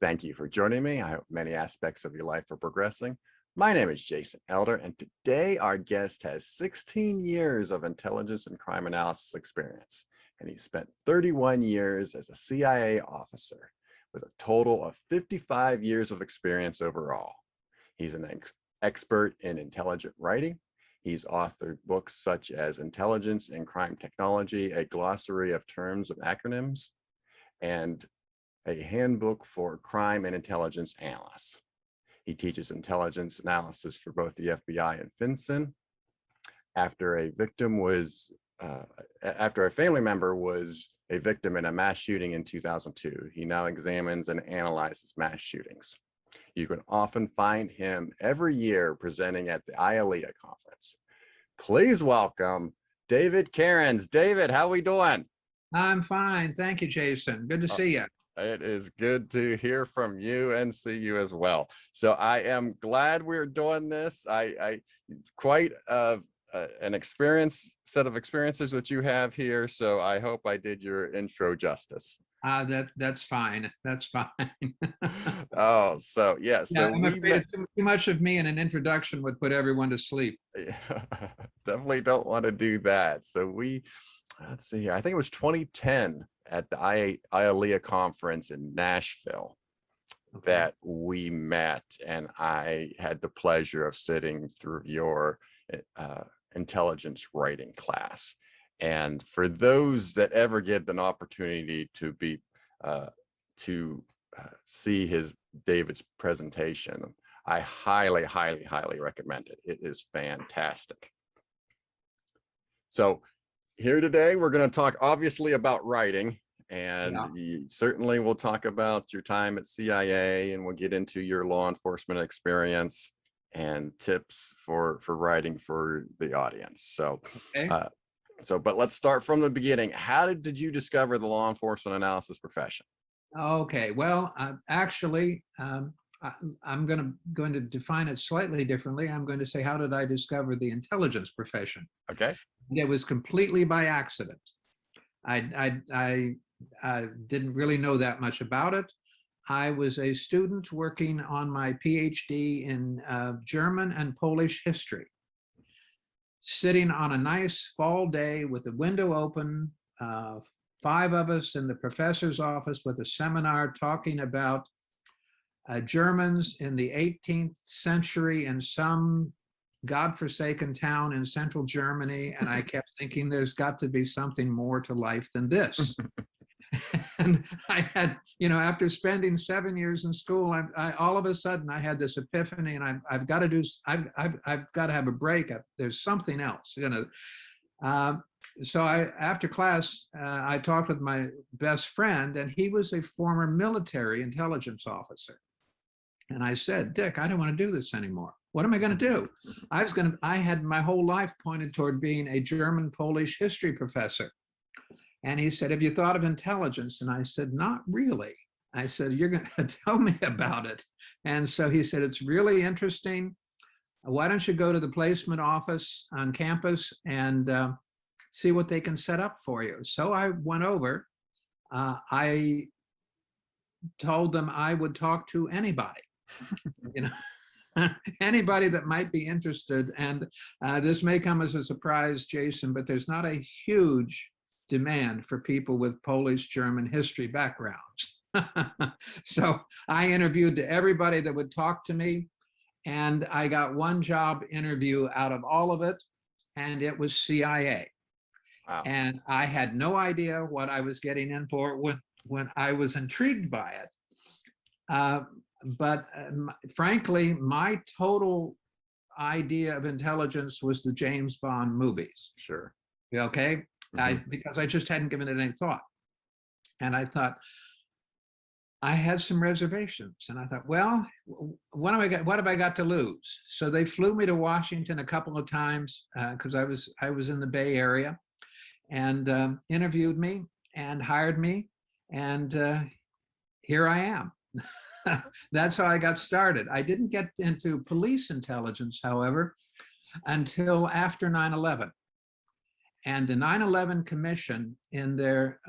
Thank you for joining me. I hope many aspects of your life are progressing. My name is Jason Elder, and today our guest has 16 years of intelligence and crime analysis experience, and he spent 31 years as a CIA officer with a total of 55 years of experience overall. He's an expert in intelligent writing. He's authored books such as Intelligence and Crime Technology, a glossary of terms and acronyms, and a handbook for crime and intelligence analysts. He teaches intelligence analysis for both the FBI and FinCEN. After a family member was a victim in a mass shooting in 2002, he now examines and analyzes mass shootings. You can often find him every year presenting at the ATWJE conference. Please welcome David Cariens. David, how we doing? I'm fine. Thank you, Jason. Good to see you. It is good to hear from you and see you as well. So I am glad we're doing this. I quite an set of experiences that you have here. So I hope I did your intro justice. That's fine. That's fine. Oh, so yeah. So I'm afraid too much of me in an introduction would put everyone to sleep. Definitely don't want to do that. So let's see here. I think it was 2010 at the ATWJE conference in Nashville that we met, and I had the pleasure of sitting through your intelligence writing class. And for those that ever get an opportunity to see David's presentation, I highly, highly, highly recommend it. It is fantastic. So here today, we're going to talk obviously about writing, and certainly we'll talk about your time at CIA, and we'll get into your law enforcement experience and tips for writing for the audience. So, but let's start from the beginning. How did you discover the law enforcement analysis profession? Okay, well, actually, I'm going to define it slightly differently. I'm going to say, how did I discover the intelligence profession? Okay. It was completely by accident. I didn't really know that much about it. I was a student working on my PhD in German and Polish history, sitting on a nice fall day with the window open, 5 of us in the professor's office with a seminar talking about Germans in the 18th century in some godforsaken town in central Germany. And I kept thinking there's got to be something more to life than this. And I had, after spending 7 years in school, I all of a sudden I had this epiphany, and I've got to have a break. There's something else, So after class, I talked with my best friend, and he was a former military intelligence officer. And I said, Dick, I don't want to do this anymore. What am I going to do? I had my whole life pointed toward being a German-Polish history professor. And he said, have you thought of intelligence? And I said, not really. I said, you're going to tell me about it. And so he said, it's really interesting. Why don't you go to the placement office on campus and see what they can set up for you? So I went over. I told them I would talk to anybody. Anybody that might be interested. And this may come as a surprise, Jason, but there's not a huge demand for people with Polish German history backgrounds. So I interviewed everybody that would talk to me, and I got one job interview out of all of it, and it was CIA. Wow. And I had no idea what I was getting in for when I was intrigued by it. But frankly, my total idea of intelligence was the James Bond movies. Sure. Okay. Because I just hadn't given it any thought. And I thought, I had some reservations, and I thought, well, what have I got to lose? So they flew me to Washington a couple of times because I was in the Bay Area, and interviewed me and hired me, and here I am. That's how I got started. I didn't get into police intelligence, however, until after 9/11. And the 9/11 Commission, in their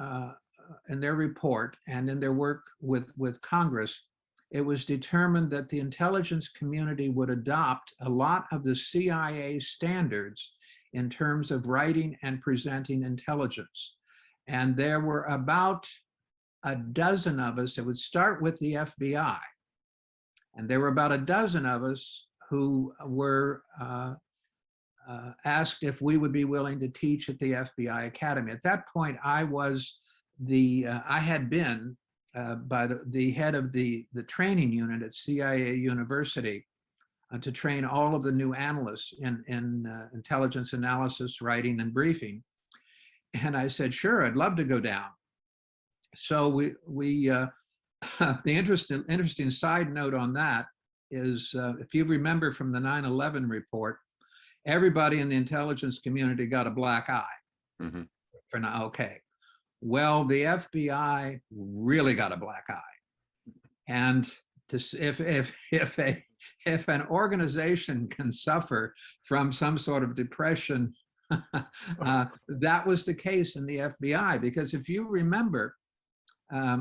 report and in their work with Congress, it was determined that the intelligence community would adopt a lot of the CIA standards in terms of writing and presenting intelligence. And there were about a dozen of us. It would start with the FBI. And there were about a dozen of us who were asked if we would be willing to teach at the FBI Academy. At that point, I was I had been by the head of the training unit at CIA University to train all of the new analysts in intelligence analysis, writing, and briefing. And I said, sure, I'd love to go down. So the interesting side note on that is, if you remember from the 9/11 report, everybody in the intelligence community got a black eye. Mm-hmm. For now, okay. Well, the FBI really got a black eye, and if an organization can suffer from some sort of depression, that was the case in the FBI. Because if you remember, at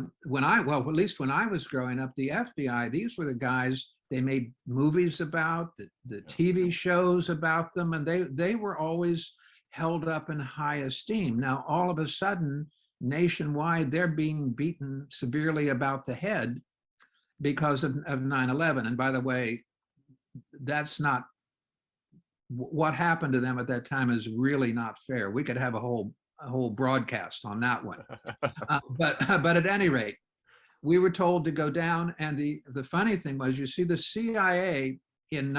least when I was growing up, the FBI, these were the guys. They made movies about the TV shows about them, and they were always held up in high esteem. Now, all of a sudden, nationwide, they're being beaten severely about the head because of 9/11. And by the way, that's not what happened to them at that time. Is really not fair. We could have a whole broadcast on that one. But at any rate, we were told to go down. And the funny thing was, you see, the CIA in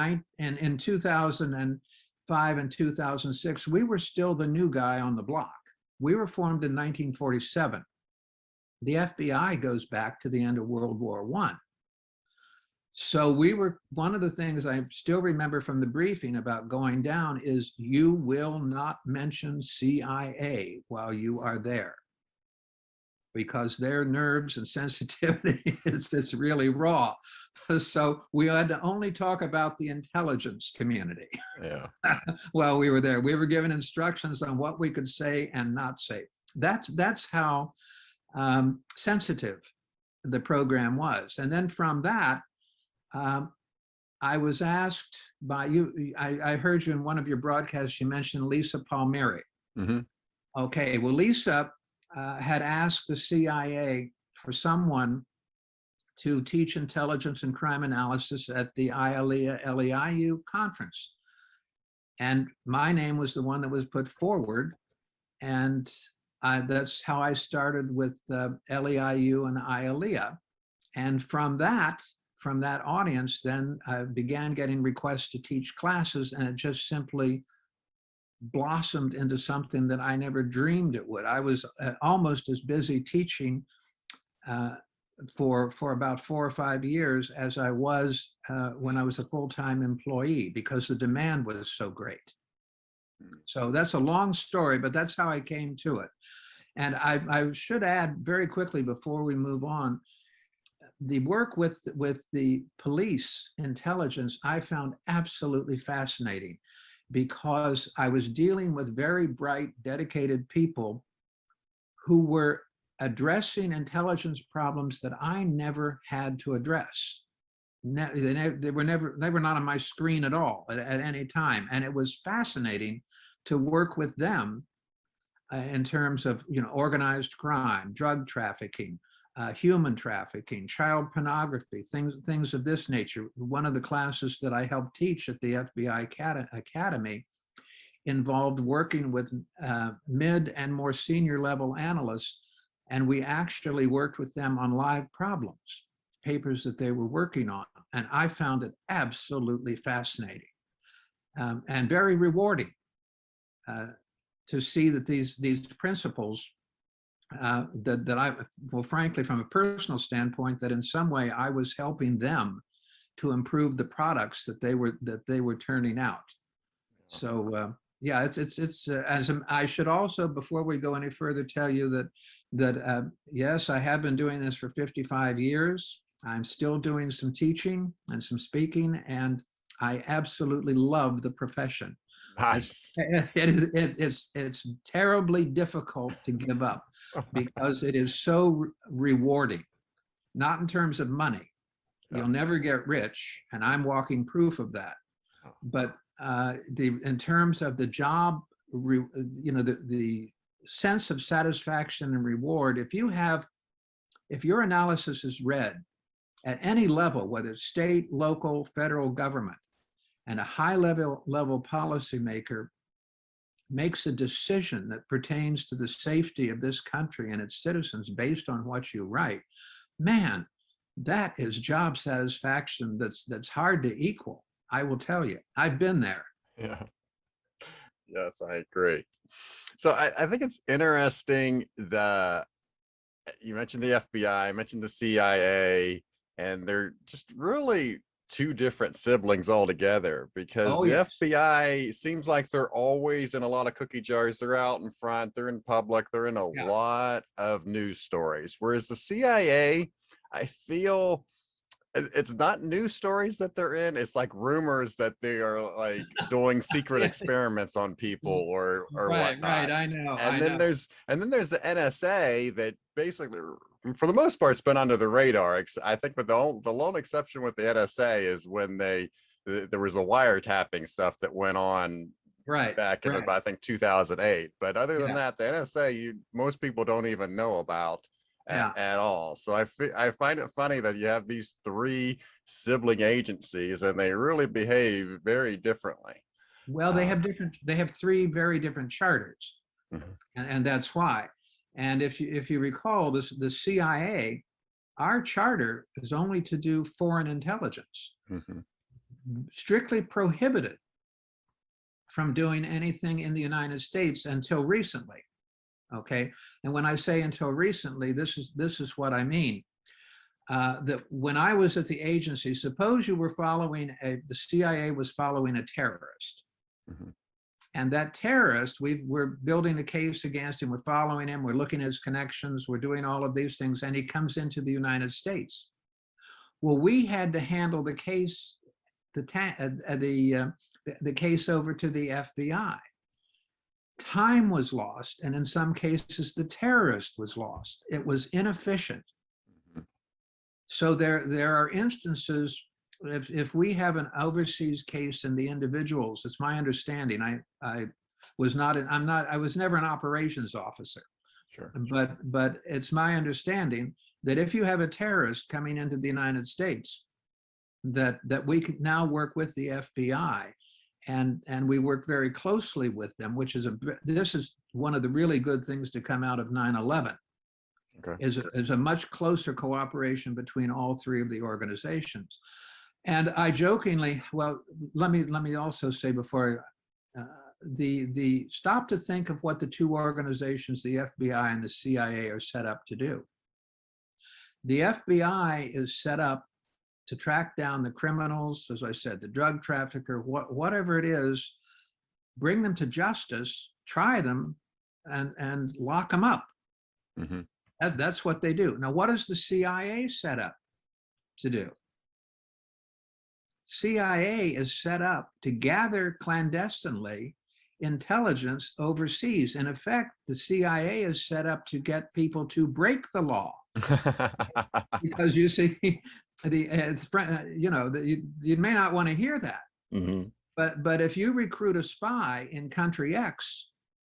2005 and 2006, we were still the new guy on the block. We were formed in 1947. The FBI goes back to the end of World War I. So we were, one of the things I still remember from the briefing about going down is, you will not mention CIA while you are there, because their nerves and sensitivity is really raw. So we had to only talk about the intelligence community. Yeah. While we were there, we were given instructions on what we could say and not say. That's how sensitive the program was. And then from that, I was asked by you, I heard you in one of your broadcasts, you mentioned Lisa Palmieri. Mm-hmm. Okay, well, Lisa had asked the CIA for someone to teach intelligence and crime analysis at the IALEIA conference. And my name was the one that was put forward. And that's how I started with LEIU and IALEIA. And from that audience, then I began getting requests to teach classes, and it just simply blossomed into something that I never dreamed it would. I was almost as busy teaching for about 4 or 5 years as I was when I was a full-time employee, because the demand was so great. So that's a long story, but that's how I came to it. And I should add very quickly before we move on, the work with the police intelligence I found absolutely fascinating, because I was dealing with very bright, dedicated people who were addressing intelligence problems that I never had to address. They were not on my screen at all at any time. And it was fascinating to work with them in terms of, organized crime, drug trafficking, human trafficking, child pornography, things of this nature. One of the classes that I helped teach at the FBI Academy involved working with mid and more senior level analysts, and we actually worked with them on live problems, papers that they were working on. And I found it absolutely fascinating and very rewarding to see that these principles that I, well, frankly, from a personal standpoint, that in some way I was helping them to improve the products that they were turning out. So yeah, it's as I should also, before we go any further, tell you that yes, I have been doing this for 55 years. I'm still doing some teaching and some speaking, and I absolutely love the profession. Nice. It's terribly difficult to give up because it is so rewarding, not in terms of money, You'll never get rich, and I'm walking proof of that. Oh. But in terms of the job, the sense of satisfaction and reward, if your analysis is read at any level, whether it's state, local, federal government, and a high level policymaker makes a decision that pertains to the safety of this country and its citizens based on what you write, man, that is job satisfaction that's hard to equal. I will tell you, I've been there. Yeah. Yes, I agree. So I think it's interesting that you mentioned the FBI, mentioned the CIA, and they're just really two different siblings altogether, because Oh, the yes. FBI seems like they're always in a lot of cookie jars. They're out in front, they're in public, they're in a Yeah. lot of news stories. Whereas the CIA, I feel it's not news stories that they're in. It's like rumors that they are like doing secret experiments on people or Right, whatnot. I know. And then there's the NSA that basically, for the most part, it's been under the radar. I think, but the lone exception with the NSA is when there was a wiretapping stuff that went on back in I think 2008. But other than that, the NSA, most people don't even know about at all. So I find it funny that you have these three sibling agencies and they really behave very differently. Well, they have three very different charters, and that's why. And if you recall, the CIA, our charter is only to do foreign intelligence, strictly prohibited from doing anything in the United States until recently. Okay, and when I say until recently, this is what I mean. That when I was at the agency, suppose you were following the CIA was following a terrorist. And that terrorist, we're building a case against him, we're following him, we're looking at his connections, we're doing all of these things, and he comes into the United States. Well, we had to handle the case, the case over to the FBI. Time was lost, and in some cases, the terrorist was lost. It was inefficient. So there are instances, if we have an overseas case in the individuals, it's my understanding, I was never an operations officer. Sure. But it's my understanding that if you have a terrorist coming into the United States, that we could now work with the FBI, and we work very closely with them, this is one of the really good things to come out of 9/11. Okay. Is a much closer cooperation between all three of the organizations. And I jokingly, well, let me also say before the stop to think of what the two organizations, the FBI and the CIA, are set up to do. The FBI is set up to track down the criminals, as I said, the drug trafficker, whatever it is, bring them to justice, try them, and lock them up. That's what they do. Now, what is the CIA set up to do? CIA is set up to gather clandestinely intelligence overseas. In effect, the CIA is set up to get people to break the law. Because you see, you may not want to hear that. But if you recruit a spy in country X,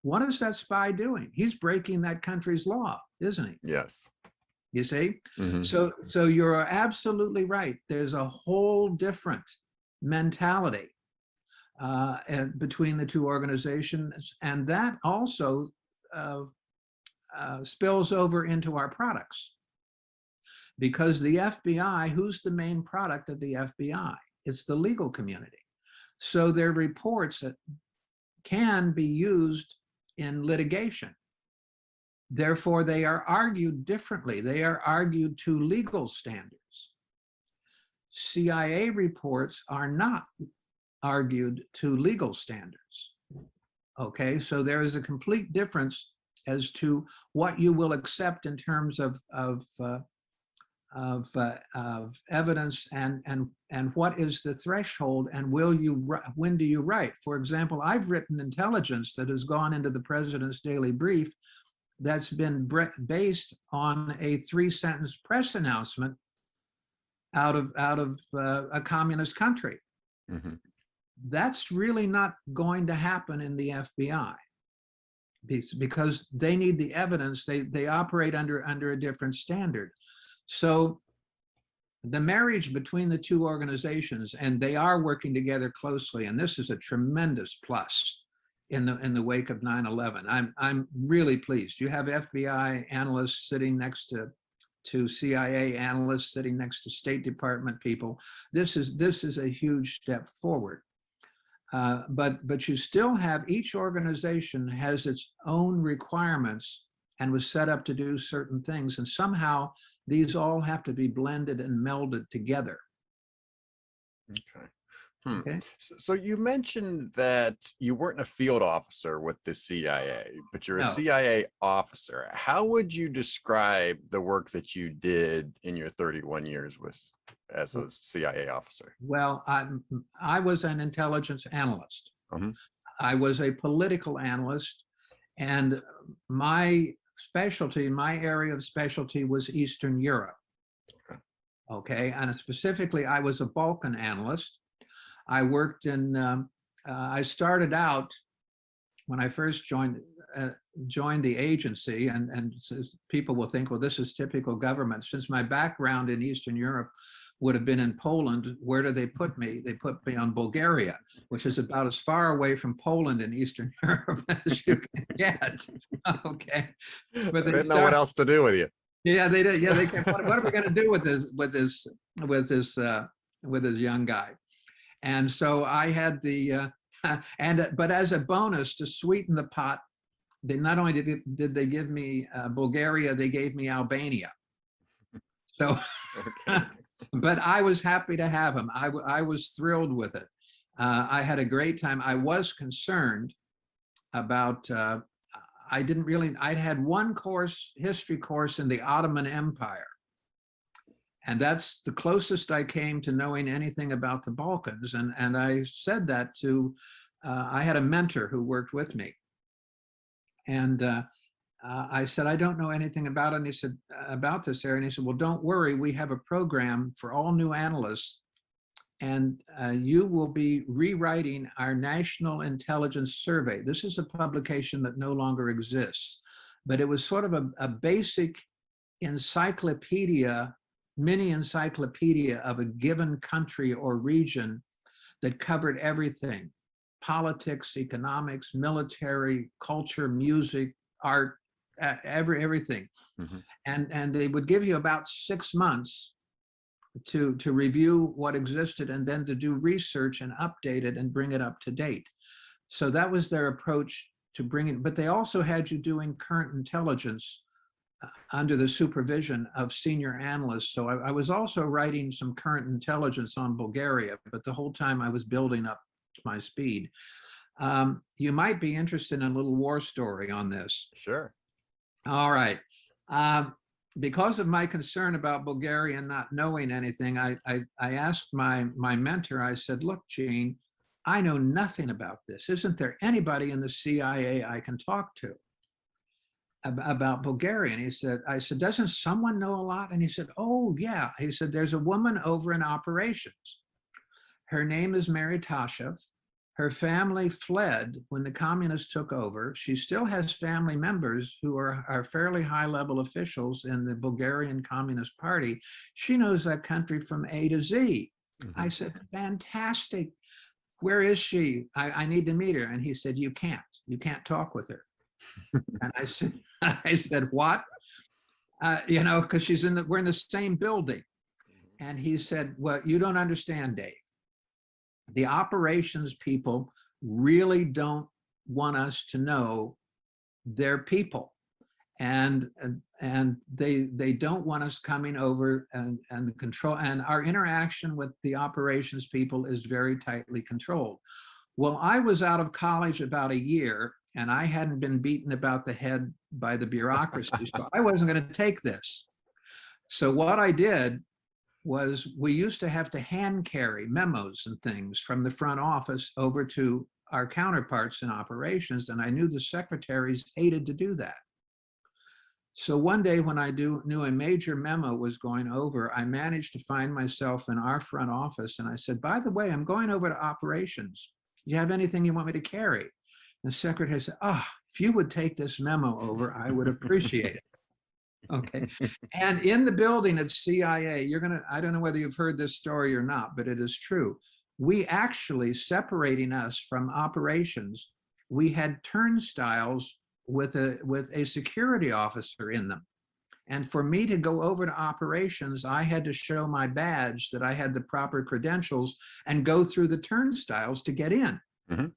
what is that spy doing? He's breaking that country's law, isn't he? Yes. You see? So you're absolutely right. There's a whole different mentality between the two organizations, and that also spills over into our products. Because the FBI, who's the main product of the FBI? It's the legal community. So their reports that can be used in litigation. Therefore, they are argued differently. They are argued to legal standards. CIA reports are not argued to legal standards. Okay, so there is a complete difference as to what you will accept in terms of evidence and what is the threshold, and when do you write? For example, I've written intelligence that has gone into the president's daily brief that's been based on a 3-sentence press announcement out of a communist country. Mhm. That's really not going to happen in the FBI because they need the evidence. They operate under a different standard. So the marriage between the two organizations, and they are working together closely, and this is a tremendous plus in the wake of 9/11. I'm really pleased. You have FBI analysts sitting next to CIA analysts, sitting next to State Department people. This is a huge step forward. But you still have, each organization has its own requirements and was set up to do certain things. And somehow these all have to be blended and melded together. Okay. Hmm. Okay. So you mentioned that you weren't a field officer with the CIA, but you're a No. CIA officer. How would you describe the work that you did in your 31 years as a CIA officer? Well, I was an intelligence analyst. Mhm. I was a political analyst, and my area of specialty was Eastern Europe. Okay. Okay, and specifically, I was a Balkan analyst. I worked in. I started out when I first joined the agency, and people will think, well, this is typical government. Since my background in Eastern Europe would have been in Poland, where do they put me? They put me on Bulgaria, which is about as far away from Poland in Eastern Europe as you can get. Okay, but they didn't know what else to do with you. Yeah, they did. Yeah, they kept. What are we going to do with this young guy? And so I had the but as a bonus to sweeten the pot, they not only did they give me Bulgaria, they gave me Albania. So, Okay. but I was happy to have him. I was thrilled with it. I had a great time. I was concerned about. I'd had one history course in the Ottoman Empire. And that's the closest I came to knowing anything about the Balkans. And I said that I had a mentor who worked with me. And I said, I don't know anything about it. And he said, about this area. And he said, well, don't worry. We have a program for all new analysts. And you will be rewriting our National Intelligence Survey. This is a publication that no longer exists, but it was sort of a basic encyclopedia, mini encyclopedia of a given country or region that covered everything: politics, economics, military, culture, music, art, everything. Mm-hmm. And they would give you about 6 months to review what existed and then to do research and update it and bring it up to date. So that was their approach to bringing, but they also had you doing current intelligence under the supervision of senior analysts. So I was also writing some current intelligence on Bulgaria, but the whole time I was building up my speed. You might be interested in a little war story on this. Sure. All right. Because of my concern about Bulgaria not knowing anything, I asked my mentor, I said, look, Gene, I know nothing about this. Isn't there anybody in the CIA I can talk to about Bulgaria? And I said, doesn't someone know a lot? And he said, oh, yeah. He said, there's a woman over in operations. Her name is Mary Tashev. Her family fled when the communists took over. She still has family members who are fairly high-level officials in the Bulgarian Communist Party. She knows that country from A to Z. Mm-hmm. I said, fantastic. Where is she? I need to meet her. And he said, you can't talk with her. And I said, what? Because we're in the same building. And he said, well, you don't understand, Dave. The operations people really don't want us to know their people, and they don't want us coming over and the control, and our interaction with the operations people is very tightly controlled. Well, I was out of college about a year, and I hadn't been beaten about the head by the bureaucracy, so I wasn't going to take this. So what I did was, we used to have to hand carry memos and things from the front office over to our counterparts in operations, and I knew the secretaries hated to do that. So one day when I knew a major memo was going over, I managed to find myself in our front office. And I said, by the way, I'm going over to operations. Do you have anything you want me to carry? The secretary said, if you would take this memo over, I would appreciate it. Okay. And in the building at CIA, I don't know whether you've heard this story or not, but it is true. We actually, separating us from operations, we had turnstiles with a security officer in them. And for me to go over to operations, I had to show my badge that I had the proper credentials and go through the turnstiles to get in. Mm-hmm.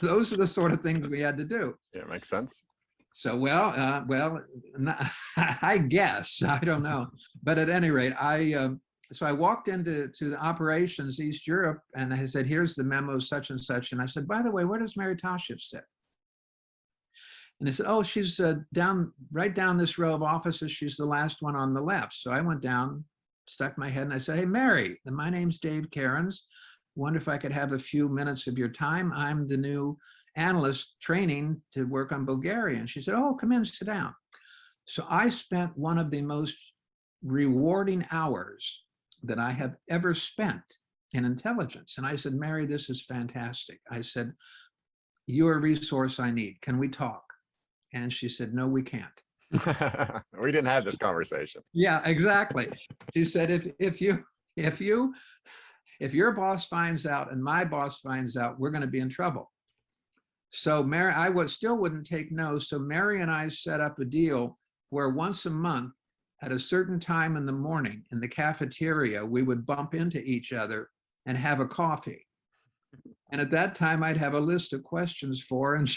Those are the sort of things we had to do. Yeah, makes sense. So, well, I guess, I don't know. But at any rate, so I walked into the operations East Europe, and I said, here's the memo, such and such. And I said, by the way, where does Mary Tashiv sit? And they said, oh, she's right down this row of offices. She's the last one on the left. So I went down, stuck my head, and I said, hey, Mary, my name's Dave Cariens. Wonder if I could have a few minutes of your time. I'm the new analyst training to work on Bulgaria. And she said, oh, come in, sit down. So I spent one of the most rewarding hours that I have ever spent in intelligence. And I said, Mary, this is fantastic. I said, you're a resource I need. Can we talk? And she said, no, we can't. We didn't have this conversation. Yeah, exactly. She said, if your boss finds out and my boss finds out, we're going to be in trouble. So Mary, still wouldn't take no. So Mary and I set up a deal where once a month at a certain time in the morning in the cafeteria, we would bump into each other and have a coffee. And at that time, I'd have a list of questions for her, and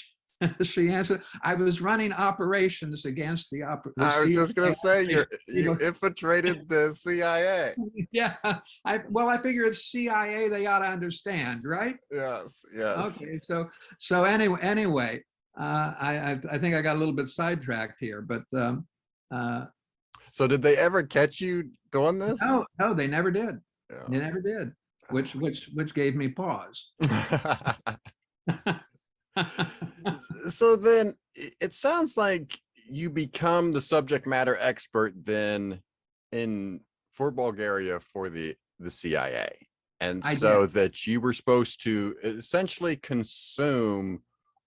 she answered. I was running operations against the I was just going to say, you infiltrated the CIA. Yeah, I figure it's CIA. They ought to understand, right? Yes, yes. Okay, so anyway, I think I got a little bit sidetracked here, but so did they ever catch you doing this? No, they never did. Yeah. They never did, which gave me pause. So then it sounds like you become the subject matter expert then for Bulgaria for the CIA. And that you were supposed to essentially consume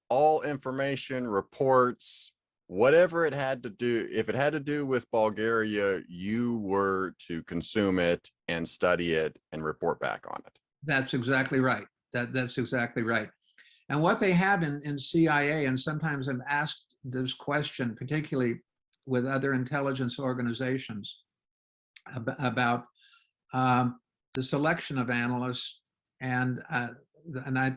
all information, reports, whatever it had to do. If it had to do with Bulgaria, you were to consume it and study it and report back on it. That's exactly right. That's exactly right. And what they have in CIA, and sometimes I've asked this question, particularly with other intelligence organizations, about the selection of analysts, and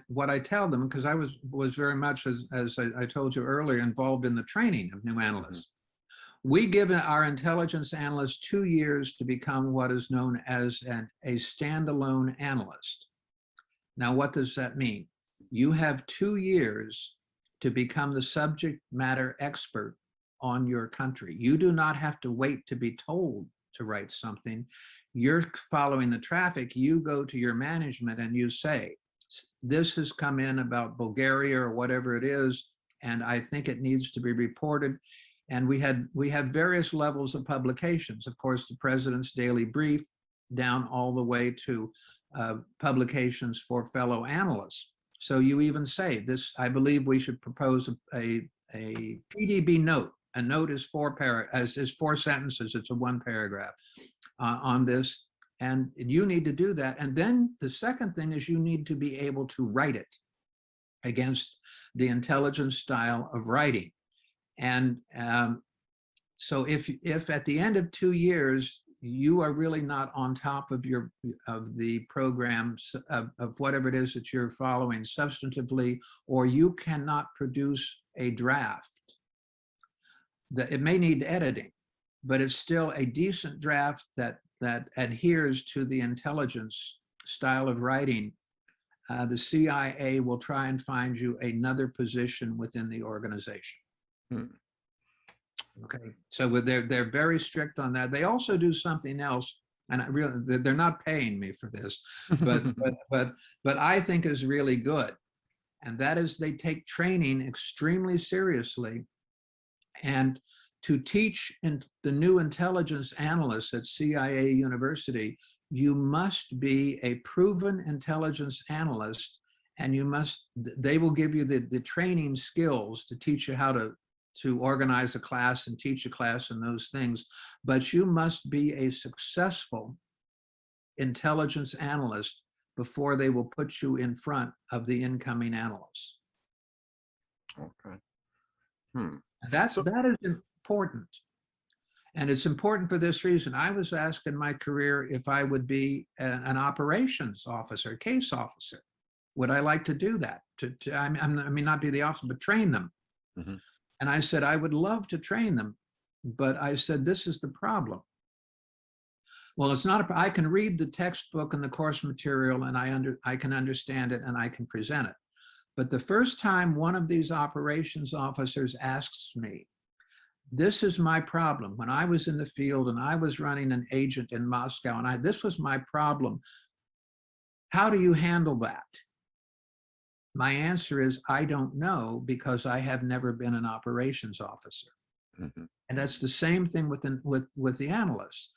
what I tell them, because I was very much, as I told you earlier, involved in the training of new analysts. Mm-hmm. We give our intelligence analysts 2 years to become what is known as a standalone analyst. Now, what does that mean? You have 2 years to become the subject matter expert on your country. You do not have to wait to be told to write something. You're following the traffic. You go to your management and you say, this has come in about Bulgaria or whatever it is, and I think it needs to be reported. And we have various levels of publications. Of course, the President's Daily Brief, down all the way to publications for fellow analysts. So you even say this, I believe we should propose a PDB note. A note is 4 sentences, it's a 1 paragraph on this. And you need to do that. And then the second thing is you need to be able to write it against the intelligence style of writing. And so if at the end of 2 years, you are really not on top of the programs of whatever it is that you're following substantively, or you cannot produce a draft, that it may need editing, but it's still a decent draft that adheres to the intelligence style of writing, the CIA will try and find you another position within the organization. Okay, so they're very strict on that. They also do something else, and they're not paying me for this, but I think is really good, and that is they take training extremely seriously. And to teach in the new intelligence analysts at CIA University, you must be a proven intelligence analyst, and they will give you the training skills to teach you how to organize a class and teach a class and those things. But you must be a successful intelligence analyst before they will put you in front of the incoming analysts. Okay. That is important. And it's important for this reason. I was asked in my career if I would be an operations officer, case officer. Would I like to do that? I mean, not be the officer, but train them. Mm-hmm. And I said, I would love to train them. But I said, this is the problem. Well, it's not, I can read the textbook and the course material, and I can understand it and I can present it. But the first time one of these operations officers asks me, this is my problem. When I was in the field and I was running an agent in Moscow, and this was my problem. How do you handle that? My answer is, I don't know, because I have never been an operations officer. Mm-hmm. And that's the same thing with the analysts.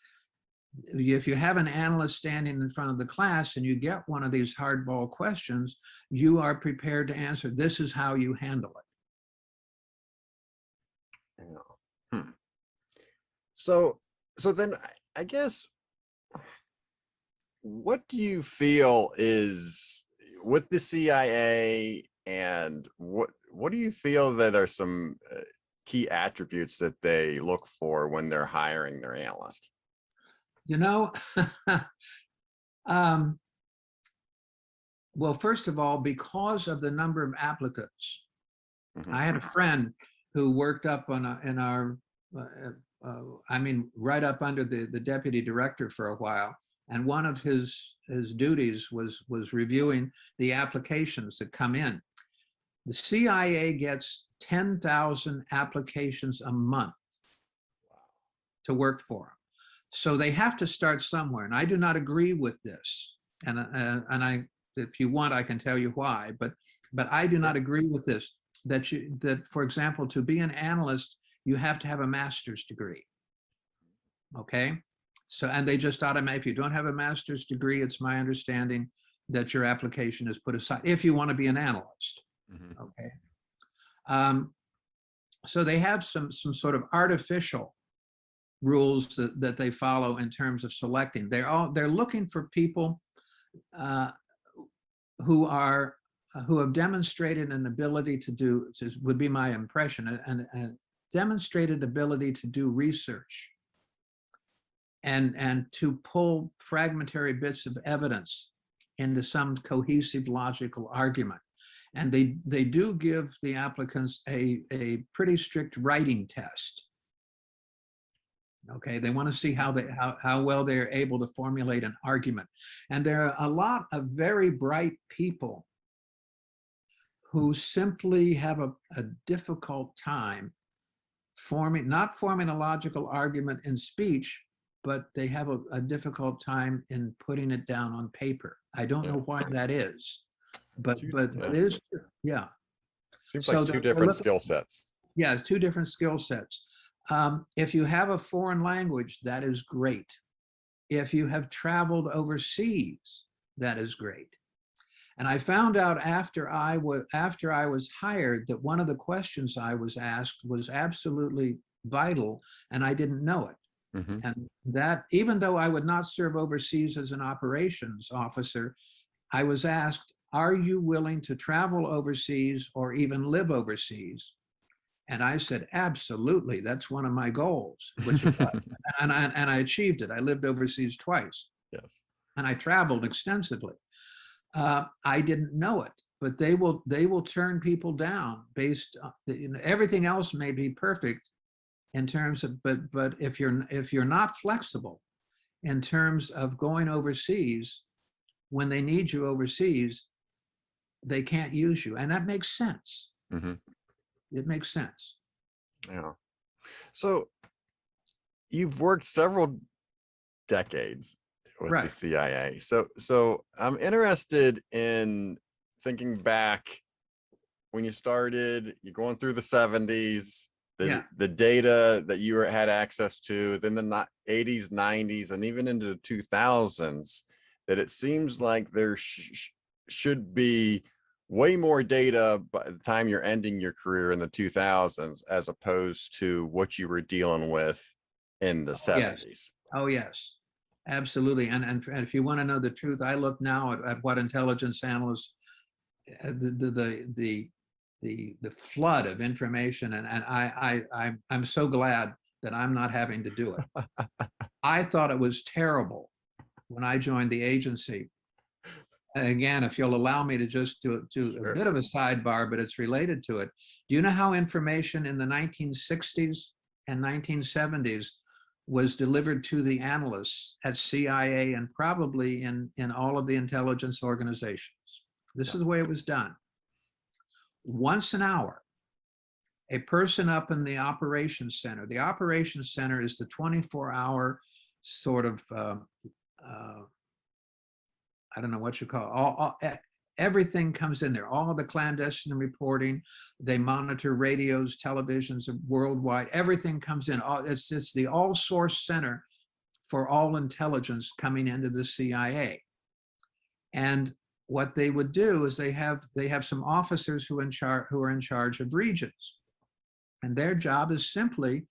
If you have an analyst standing in front of the class and you get one of these hardball questions, you are prepared to answer. This is how you handle it. Yeah. So then I guess, what do you feel is with the CIA, and what do you feel that are some key attributes that they look for when they're hiring their analyst? You know, well, first of all, because of the number of applicants, Mm-hmm. I had a friend who worked up on I mean, right up under the deputy director for a while. And one of his duties was reviewing the applications that come in. The CIA gets 10,000 applications a month to work for them. So they have to start somewhere. And I do not agree with this. And if you want, I can tell you why, but I do not agree with this, that for example, to be an analyst, you have to have a master's degree. Okay. So, and they just automatically, if you don't have a master's degree, it's my understanding that your application is put aside if you want to be an analyst. Mm-hmm. Okay. So they have some sort of artificial rules that they follow in terms of selecting. They're looking for people who have demonstrated an ability would be my impression, and demonstrated ability to do research and to pull fragmentary bits of evidence into some cohesive logical argument. And they do give the applicants a pretty strict writing test. Okay, they want to see how well they're able to formulate an argument. And there are a lot of very bright people who simply have a difficult time not forming a logical argument in speech, but they have a difficult time in putting it down on paper. I don't know why that is, but it is, yeah. Seems like two different skill sets. Yeah, it's two different skill sets. If you have a foreign language, that is great. If you have traveled overseas, that is great. And I found out after I was hired that one of the questions I was asked was absolutely vital, and I didn't know it. Mm-hmm. And that, even though I would not serve overseas as an operations officer, I was asked, are you willing to travel overseas or even live overseas? And I said, absolutely, that's one of my goals, which and I achieved it. I lived overseas twice. Yes. And I traveled extensively. I didn't know it, but they will turn people down based on everything else may be perfect in terms of, but if you're not flexible in terms of going overseas, when they need you overseas, they can't use you, and that makes sense. Mm-hmm. It makes sense. Yeah. So you've worked several decades with the CIA. So I'm interested in thinking back when you started, you're going through the 70s, Yeah. the data that you had access to, then the 80s, 90s, and even into the 2000s, that it seems like there should be way more data by the time you're ending your career in the 2000s, as opposed to what you were dealing with in the 70s. Oh, yes, absolutely. And if you want to know the truth, I look now at what intelligence analysts, the flood of information, and I'm so glad that I'm not having to do it. I thought it was terrible when I joined the agency. And again, if you'll allow me to just do Sure. a bit of a sidebar, but it's related to it. Do you know how information in the 1960s and 1970s was delivered to the analysts at CIA and probably in all of the intelligence organizations? This is the way it was done. Once an hour, a person up in the operations center. The operations center is the 24-hour sort of, I don't know what you call it. Everything comes in there. All of the clandestine reporting. They monitor radios, televisions worldwide. Everything comes in. It's the all source center for all intelligence coming into the CIA. And what they would do is they have some officers who are in charge of regions. And their job is simply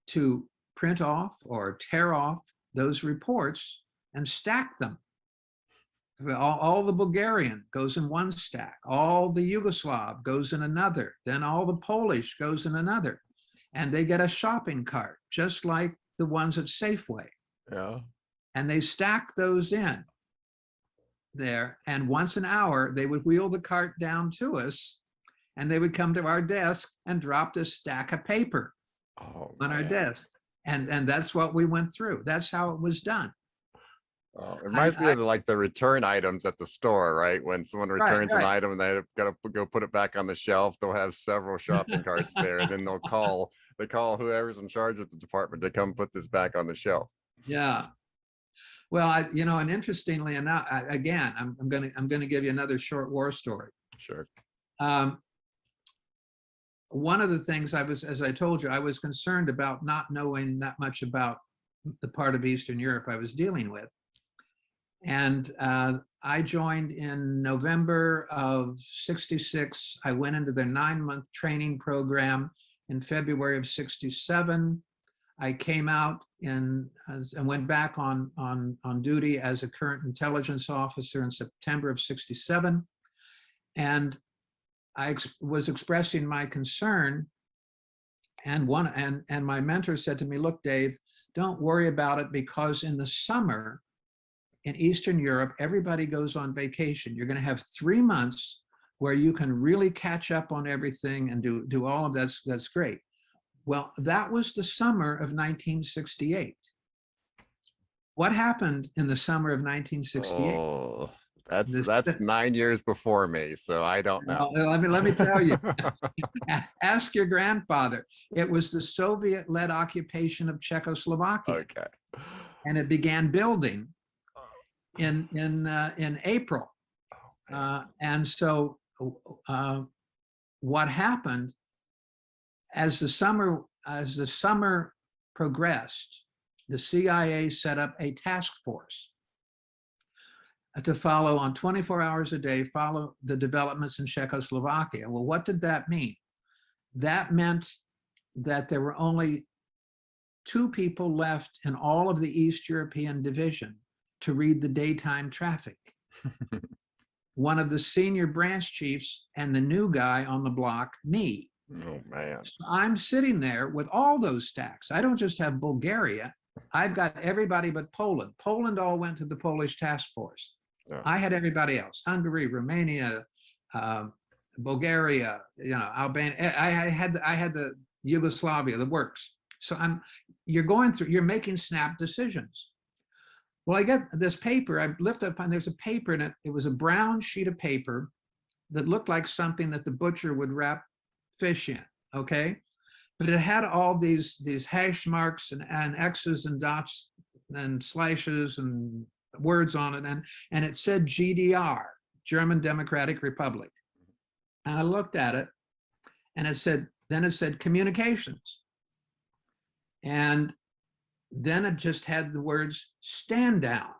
to print off or tear off those reports and stack them. All the Bulgarian goes in one stack, all the Yugoslav goes in another, then all the Polish goes in another. And they get a shopping cart, just like the ones at Safeway. Yeah. And they stack those in there. And once an hour, they would wheel the cart down to us, and they would come to our desk and drop this stack of paper on our desk. And that's what we went through. That's how it was done. Oh, it reminds me of like the return items at the store, right? When someone returns an item and they've got to go put it back on the shelf, they'll have several shopping carts there, and then they call whoever's in charge of the department to come put this back on the shelf. Yeah. Well, and interestingly enough, again, I'm gonna give you another short war story. Sure. One of the things as I told you, I was concerned about not knowing that much about the part of Eastern Europe I was dealing with. And I joined in November of '66. I went into their 9-month training program in February of '67. I came out and went back on duty as a current intelligence officer in September of '67. And I was expressing my concern. And my mentor said to me, "Look, Dave, don't worry about it, because in the summer, in Eastern Europe, everybody goes on vacation. You're going to have 3 months where you can really catch up on everything and do all of that. That's great." Well, that was the summer of 1968. What happened in the summer of 1968? Oh, that's 9 years before me, so I don't know. Let me tell you. Ask your grandfather. It was the Soviet-led occupation of Czechoslovakia. Okay. And it began building in April. And so what happened as the summer progressed, the CIA set up a task force to follow on 24 hours a day, follow the developments in Czechoslovakia. Well, what did that mean? That meant that there were only 2 people left in all of the East European division to read the daytime traffic. One of the senior branch chiefs and the new guy on the block, me. Oh, man. So I'm sitting there with all those stacks. I don't just have Bulgaria. I've got everybody but Poland. Poland all went to the Polish task force. Yeah. I had everybody else: Hungary, Romania, Bulgaria, Albania. I had the Yugoslavia, the works. So you're making snap decisions. Well, I get this paper. I lift up, and there's a paper in it. It was a brown sheet of paper that looked like something that the butcher would wrap fish in. Okay, but it had all these hash marks and X's and dots and slashes and words on it, and it said GDR, German Democratic Republic. And I looked at it, and it said then it said communications. And then it just had the words stand down.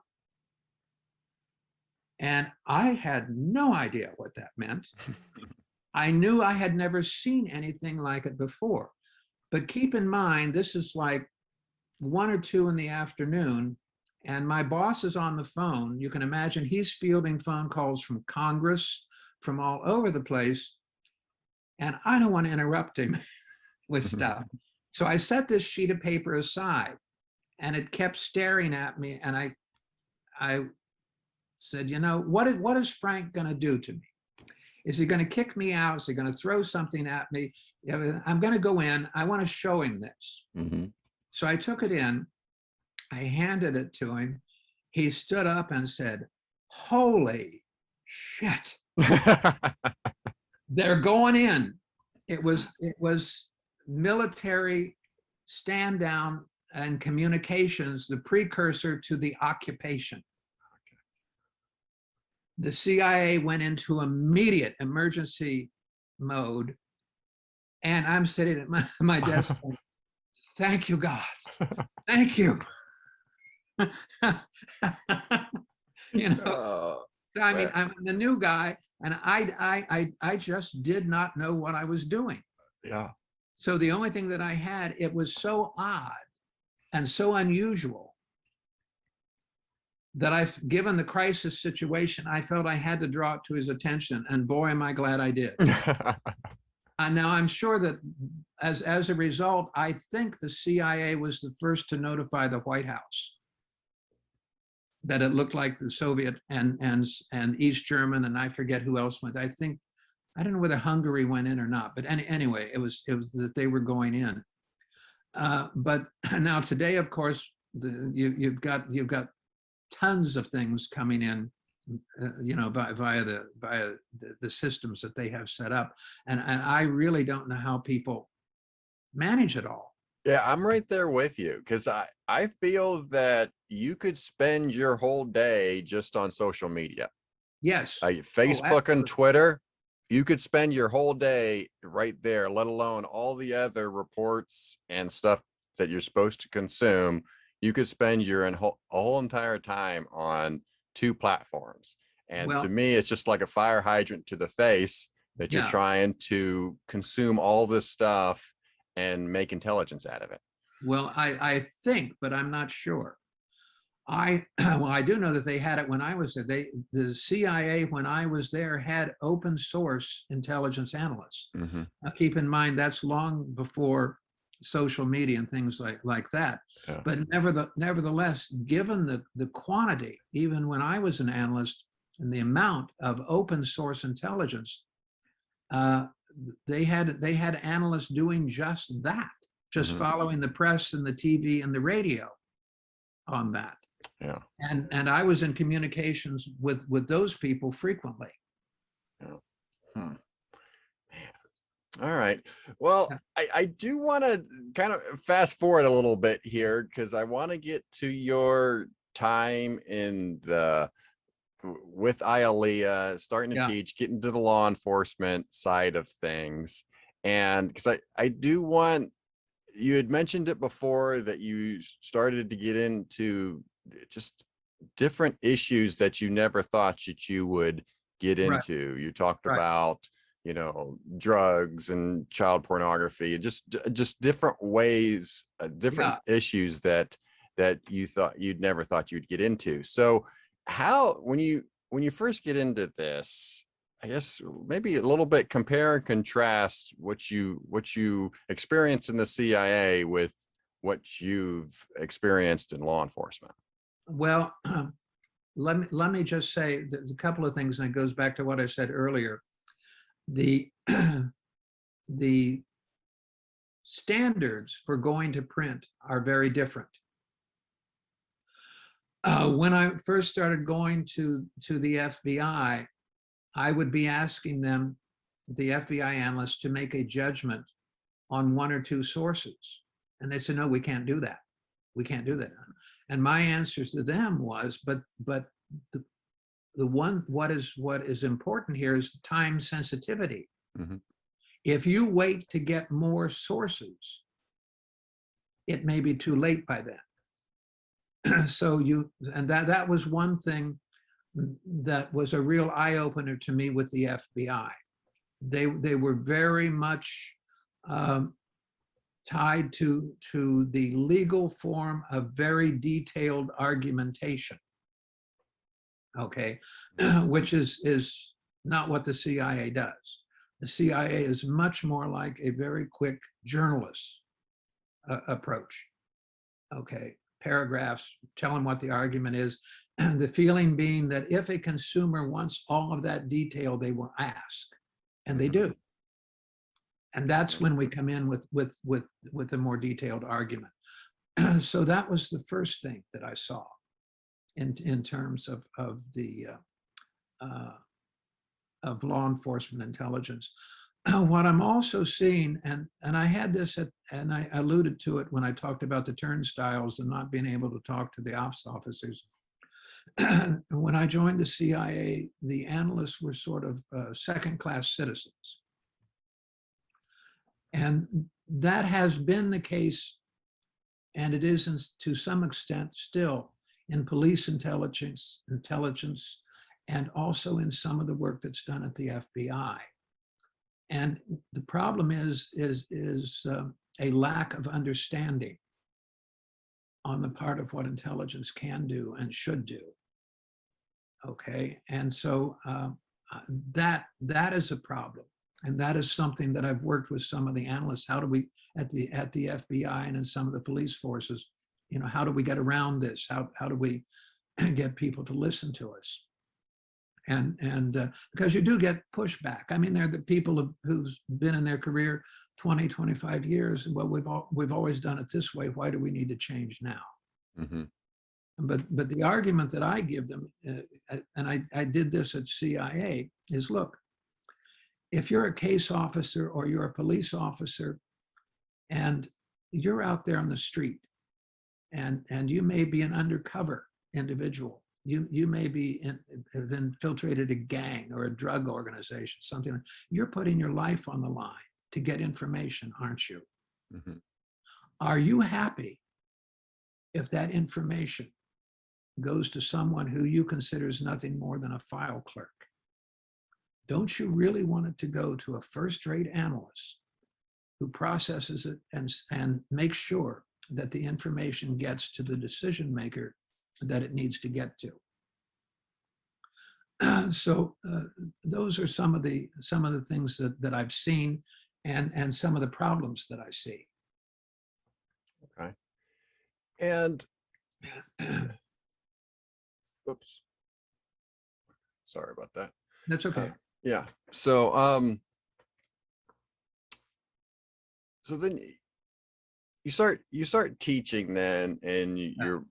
And I had no idea what that meant. I knew I had never seen anything like it before. But keep in mind, this is like 1 or 2 in the afternoon, and my boss is on the phone. You can imagine he's fielding phone calls from Congress, from all over the place. And I don't want to interrupt him with stuff. So I set this sheet of paper aside, and it kept staring at me. And I said, you know, what is Frank going to do to me? Is he going to kick me out? Is he going to throw something at me? I'm going to go in. I want to show him this. Mm-hmm. So I took it in. I handed it to him. He stood up and said, holy shit. They're going in. It was military stand down and communications, the precursor to the occupation. The CIA went into immediate emergency mode, and I'm sitting at my desk going, thank you, God. Thank you. You know, so I mean, I'm the new guy, and I just did not know what I was doing. Yeah. So the only thing that I had, it was so odd and so unusual that given the crisis situation, I felt I had to draw it to his attention, and boy, am I glad I did. And now I'm sure that as a result, I think the CIA was the first to notify the White House that it looked like the Soviet and East German, and I forget who else went. I don't know whether Hungary went in or not, but anyway, it was that they were going in. But now today, of course, you've got tons of things coming in, you know, via the systems that they have set up, and I really don't know how people manage it all. Yeah, I'm right there with you, because I feel that you could spend your whole day just on social media. Yes. Facebook and Twitter, you could spend your whole day right there, let alone all the other reports and stuff that you're supposed to consume. You could spend your whole entire time on 2 platforms. And to me, it's just like a fire hydrant to the face that you're trying to consume all this stuff and make intelligence out of it. Well, I think, but I'm not sure. Well, I do know that they had it when I was there. The CIA, when I was there, had open source intelligence analysts. Mm-hmm. Now, keep in mind, that's long before social media and things like that. Yeah. But nevertheless, given the quantity, even when I was an analyst, and the amount of open source intelligence, they had analysts doing just that, just following the press and the TV and the radio on that. Yeah. And I was in communications with those people frequently. Yeah. All right. Well, I do want to kind of fast forward a little bit here, because I want to get to your time with IALEA, starting to teach, getting to the law enforcement side of things. And because I do want, you had mentioned it before, that you started to get into just different issues that you never thought that you would get into. You talked about, you know, drugs and child pornography, and just different ways, different issues that you thought you'd never thought you'd get into. So how, when you first get into this, I guess maybe a little bit compare and contrast what you experienced in the CIA with what you've experienced in law enforcement. Well, let me just say there's a couple of things, and it goes back to what I said earlier. The standards for going to print are very different. When I first started going to the FBI, I would be asking them, the FBI analysts, to make a judgment on 1 or 2 sources. And they said, no, we can't do that. We can't do that. And my answers to them was, but what is important here is the time sensitivity. If you wait to get more sources, it may be too late by then. So that was one thing that was a real eye-opener to me with the FBI. They were very much tied to the legal form of very detailed argumentation, okay, which is not what the CIA does. The CIA is much more like a very quick journalist approach, okay? Paragraphs, tell them what the argument is, and the feeling being that if a consumer wants all of that detail, they will ask, and they do. And that's when we come in with a more detailed argument. So that was the first thing that I saw in terms of law enforcement intelligence. What I'm also seeing, and I had this and I alluded to it when I talked about the turnstiles and not being able to talk to the ops officers. When I joined the CIA, the analysts were sort of second-class citizens. And that has been the case, and it is to some extent still in police intelligence, and also in some of the work that's done at the FBI. And the problem is a lack of understanding on the part of what intelligence can do and should do. Okay, and so that is a problem. And that is something that I've worked with some of the analysts. How do we, at the FBI and in some of the police forces, you know, how do we get around this? How do we get people to listen to us? And because you do get pushback. I mean, they're the people who's been in their career 20, 25 years. Well, we've always done it this way. Why do we need to change now? Mm-hmm. But the argument that I give them, and I did this at CIA, is look, if you're a case officer or you're a police officer and you're out there on the street and you may be an undercover individual, you may have infiltrated a gang or a drug organization, something like, you're putting your life on the line to get information, aren't you? Mm-hmm. Are you happy if that information goes to someone who you consider is nothing more than a file clerk? Don't you really want it to go to a first-rate analyst who processes it and makes sure that the information gets to the decision maker that it needs to get to? So those are some of the things that I've seen and some of the problems that I see. Okay. And oops. Sorry about that. That's okay. Yeah. So so then you start teaching then, and you're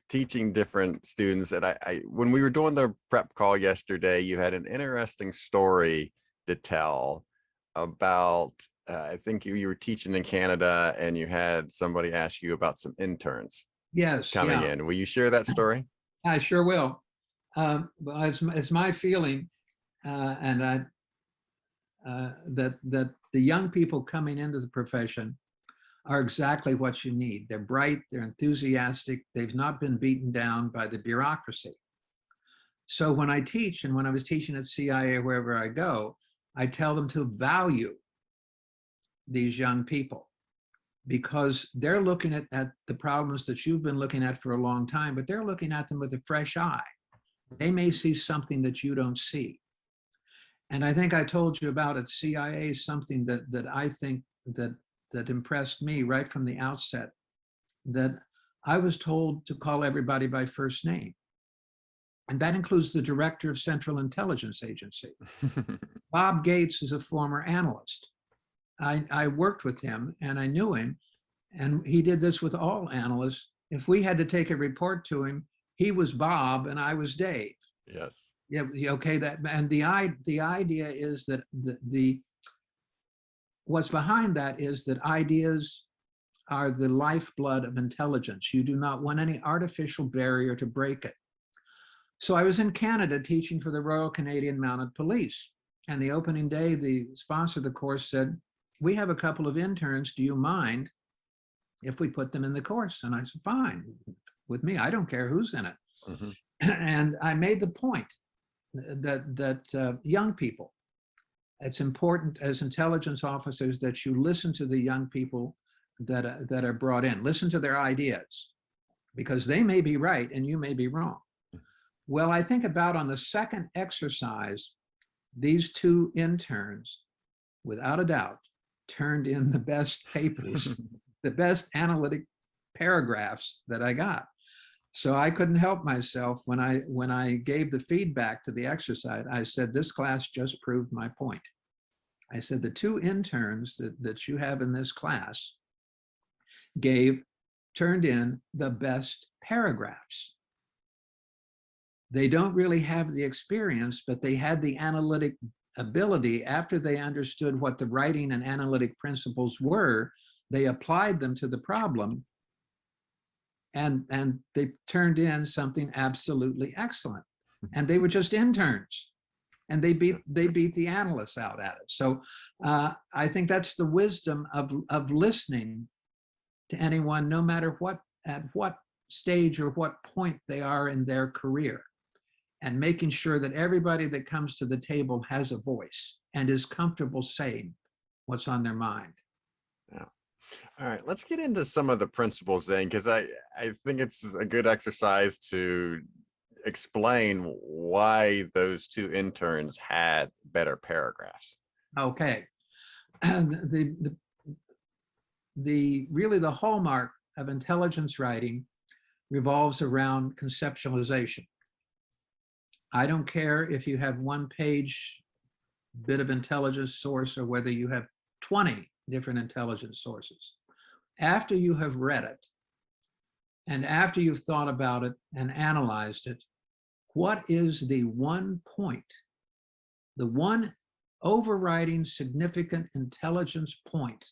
teaching different students. And I when we were doing the prep call yesterday, you had an interesting story to tell about I think you were teaching in Canada and you had somebody ask you about some interns coming in. Will you share that story? I sure will. Well, it's my feeling that the young people coming into the profession are exactly what you need. They're bright, they're enthusiastic, they've not been beaten down by the bureaucracy. So when I teach, and when I was teaching at CIA, wherever I go, I tell them to value these young people, because they're looking at the problems that you've been looking at for a long time, but they're looking at them with a fresh eye. They may see something that you don't see. And I think I told you about at CIA something that I think that impressed me right from the outset, that I was told to call everybody by first name. And that includes the director of Central Intelligence Agency. Bob Gates is a former analyst. I worked with him and I knew him, and he did this with all analysts. If we had to take a report to him, he was Bob and I was Dave. Yes. Yeah. Okay. And the idea is that what's behind that is that ideas are the lifeblood of intelligence. You do not want any artificial barrier to break it. So I was in Canada teaching for the Royal Canadian Mounted Police, And the opening day, the sponsor of the course said, we have a couple of interns. Do you mind if we put them in the course? And I said, fine with me. I don't care who's in it. Mhm. And I made the point that young people, it's important as intelligence officers that you listen to the young people that are brought in, listen to their ideas, because they may be right and you may be wrong. Well, I think about on the second exercise, these two interns, without a doubt, turned in the best papers, the best analytic paragraphs that I got. So I couldn't help myself when I gave the feedback to the exercise. I said, this class just proved my point. I said, the two interns that you have in this class turned in the best paragraphs. They don't really have the experience, but they had the analytic ability. After they understood what the writing and analytic principles were, they applied them to the problem, and they turned in something absolutely excellent. And they were just interns, and they beat the analysts out at it. So I think that's the wisdom of listening to anyone, no matter at what stage or what point they are in their career, and making sure that everybody that comes to the table has a voice and is comfortable saying what's on their mind. Yeah. All right, let's get into some of the principles then, because I think it's a good exercise to explain why those two interns had better paragraphs. Okay. Really the hallmark of intelligence writing revolves around conceptualization. I don't care if you have one page bit of intelligence source or whether you have 20 different intelligence sources. After you have read it, and after you've thought about it and analyzed it, what is the one point, the one overriding significant intelligence point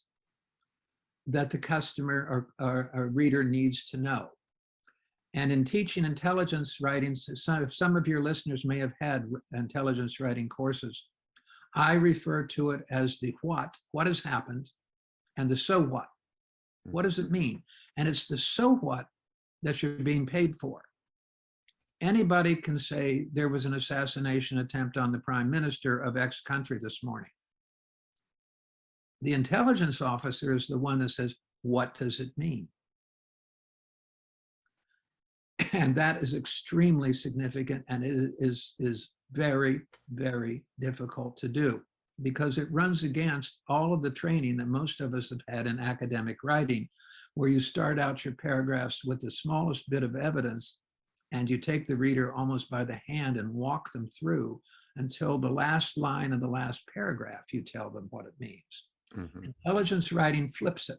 that the customer or reader needs to know? And in teaching intelligence writing, some of your listeners may have had intelligence writing courses. I refer to it as the what has happened, and the so what. What does it mean? And it's the so what that you're being paid for. Anybody can say there was an assassination attempt on the prime minister of X country this morning. The intelligence officer is the one that says, what does it mean? And that is extremely significant, and it is very, very difficult to do, because it runs against all of the training that most of us have had in academic writing, where you start out your paragraphs with the smallest bit of evidence, and you take the reader almost by the hand and walk them through until the last line of the last paragraph, you tell them what it means. Mm-hmm. Intelligence writing flips it.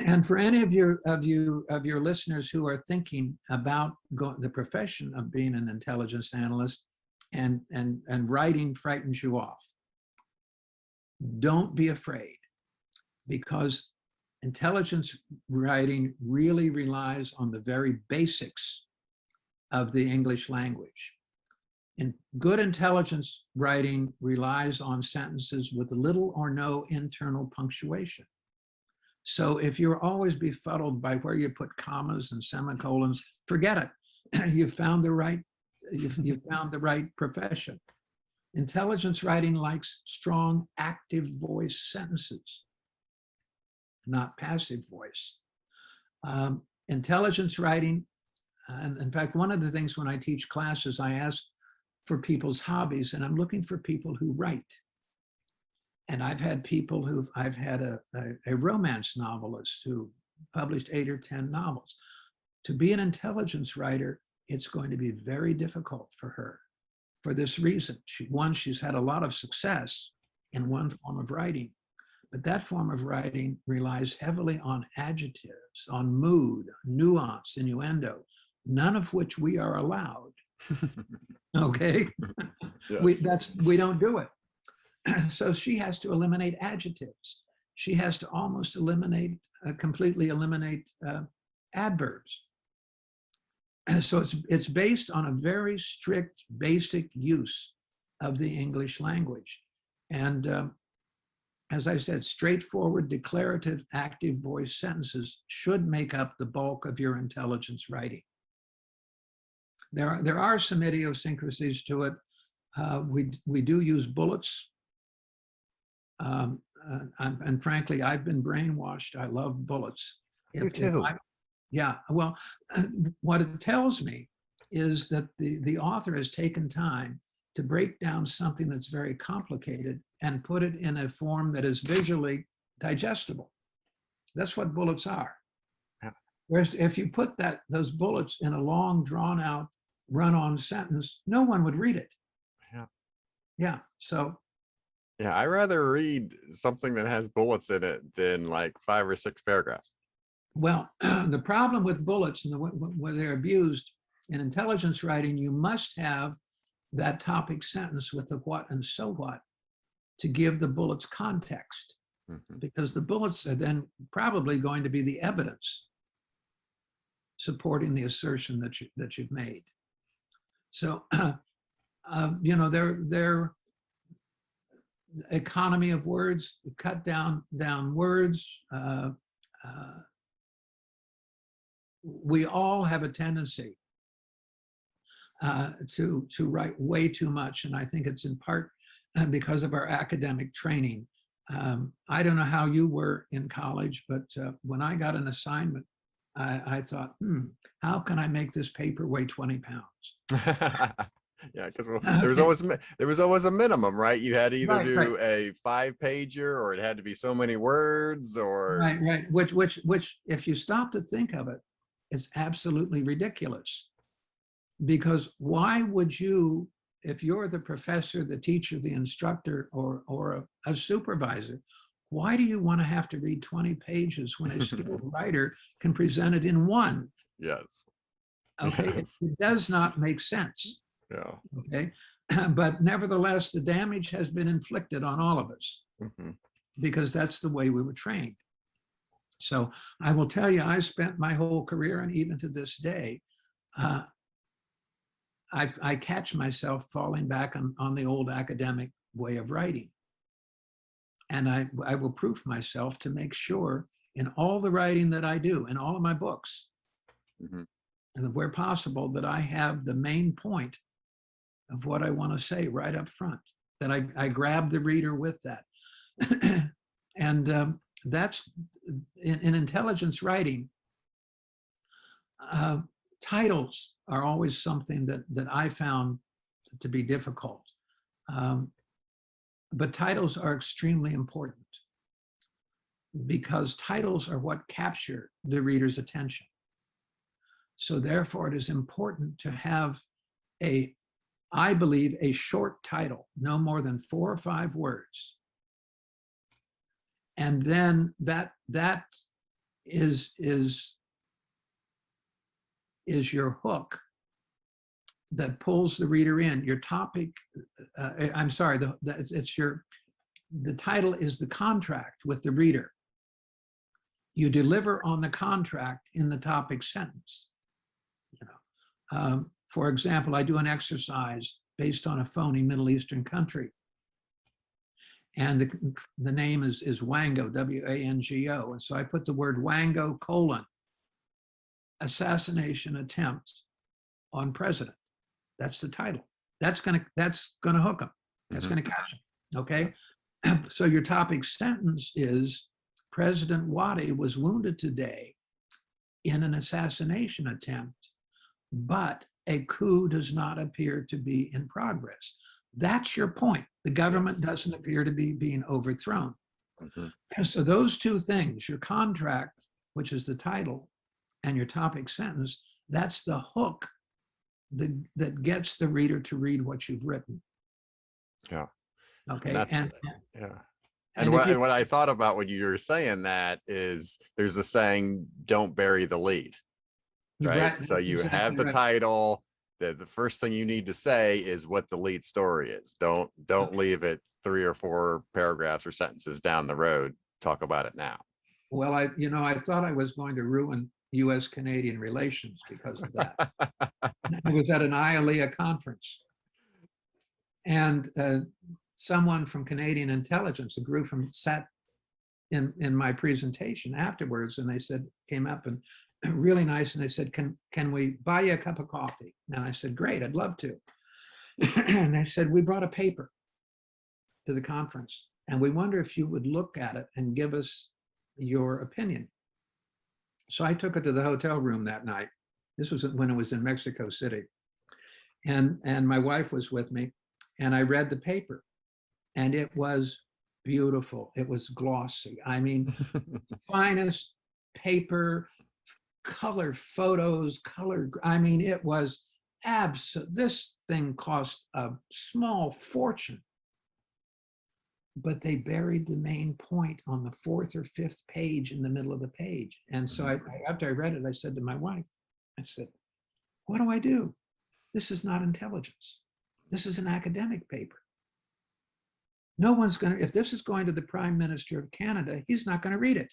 And for any of your listeners who are thinking about the profession of being an intelligence analyst, and writing frightens you off, don't be afraid, because intelligence writing really relies on the very basics of the English language. And good intelligence writing relies on sentences with little or no internal punctuation. So if you're always befuddled by where you put commas and semicolons, forget it. You've found the right profession. Intelligence writing likes strong, active voice sentences, not passive voice. Intelligence writing, and in fact, one of the things when I teach classes, I ask for people's hobbies, and I'm looking for people who write. And I've had people I've had a romance novelist who published 8 or 10 novels. To be an intelligence writer, it's going to be very difficult for her for this reason. She's had a lot of success in one form of writing, but that form of writing relies heavily on adjectives, on mood, nuance, innuendo, none of which we are allowed. Okay? Yes. We don't do it. So she has to eliminate adjectives. She has to almost completely eliminate adverbs. So it's based on a very strict, basic use of the English language. And as I said, straightforward, declarative, active voice sentences should make up the bulk of your intelligence writing. There are some idiosyncrasies to it. We do use bullets. And frankly, I've been brainwashed. I love bullets. You too. Yeah, well, what it tells me is that the author has taken time to break down something that's very complicated and put it in a form that is visually digestible. That's what bullets are. Yeah. Whereas if you put those bullets in a long, drawn out, run-on sentence, no one would read it. Yeah. Yeah, so. Yeah, I rather read something that has bullets in it than like 5 or 6 paragraphs. Well, the problem with bullets and where they're abused in intelligence writing, you must have that topic sentence with the what and so what to give the bullets context, because the bullets are then probably going to be the evidence supporting the assertion that you've made. So, their economy of words, cut down words. We all have a tendency to write way too much, and I think it's in part because of our academic training. I don't know how you were in college, but when I got an assignment, I thought, how can I make this paper weigh 20 pounds? Yeah, because there was always a minimum, right? You had to either do a 5-pager, or it had to be so many words, or right. Which, if you stop to think of it, is absolutely ridiculous. Because why would you, if you're the professor, the teacher, the instructor, or a supervisor, why do you want to have to read 20 pages when a skilled writer can present it in 1? Yes. Okay, yes. It does not make sense. Yeah. Okay, but nevertheless, the damage has been inflicted on all of us because that's the way we were trained. So I will tell you, I spent my whole career, and even to this day, I catch myself falling back on the old academic way of writing. And I will proof myself to make sure in all the writing that I do, in all of my books, and where possible, that I have the main point of what I want to say right up front, that I grab the reader with that. And that's in intelligence writing. Titles are always something that I found to be difficult. But titles are extremely important, because titles are what capture the reader's attention. So therefore, it is important to have I believe, a short title, no more than 4 or 5 words. And then that is your hook that pulls the reader in. Your topic, I'm sorry, the title is the contract with the reader. You deliver on the contract in the topic sentence. For example, I do an exercise based on a phony Middle Eastern country. And the name is Wango, W-A-N-G-O. And so I put the word Wango : assassination attempt on president. That's the title. That's gonna hook them. That's gonna catch them. Okay. So your topic sentence is: President Wadi was wounded today in an assassination attempt, but a coup does not appear to be in progress. That's your point. The government doesn't appear to be being overthrown. So those 2 things, your contract, which is the title, and your topic sentence, that's the hook that gets the reader to read what you've written. Yeah. Okay. And what I thought about when you were saying that is, there's a saying, don't bury the lead. Right. So you have the title. The first thing you need to say is what the lead story is. Don't leave it 3 or 4 paragraphs or sentences down the road. Talk about it now. Well, I thought I was going to ruin U.S.-Canadian relations because of that. I was at an IALEA conference, And someone from Canadian intelligence, a group from sat in my presentation afterwards, and they said, came up and really nice, and they said, can we buy you a cup of coffee? And I said, great, I'd love to. And they said, we brought a paper to the conference, and we wonder if you would look at it and give us your opinion. So I took it to the hotel room that night. This was when it was in Mexico City. And my wife was with me, and I read the paper, and it was beautiful. It was glossy. I mean, finest paper, color photos, color. I mean, it was this thing cost a small fortune, but they buried the main point on the 4th or 5th page in the middle of the page. And so after I read it, I said to my wife, I said, what do I do? This is not intelligence. This is an academic paper. No one's going to, if this is going to the Prime Minister of Canada, he's not going to read it.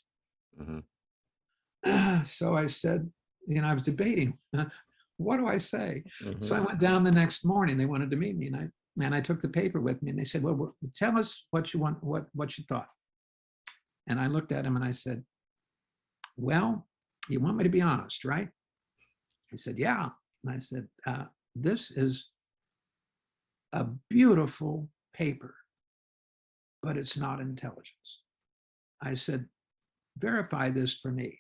So I said, I was debating, what do I say? So I went down the next morning. They wanted to meet me, and I took the paper with me, and they said, well, tell us what you want, what you thought. And I looked at him and I said, well, you want me to be honest, right? He said, yeah. And I said, this is a beautiful paper, but it's not intelligence. I said, verify this for me.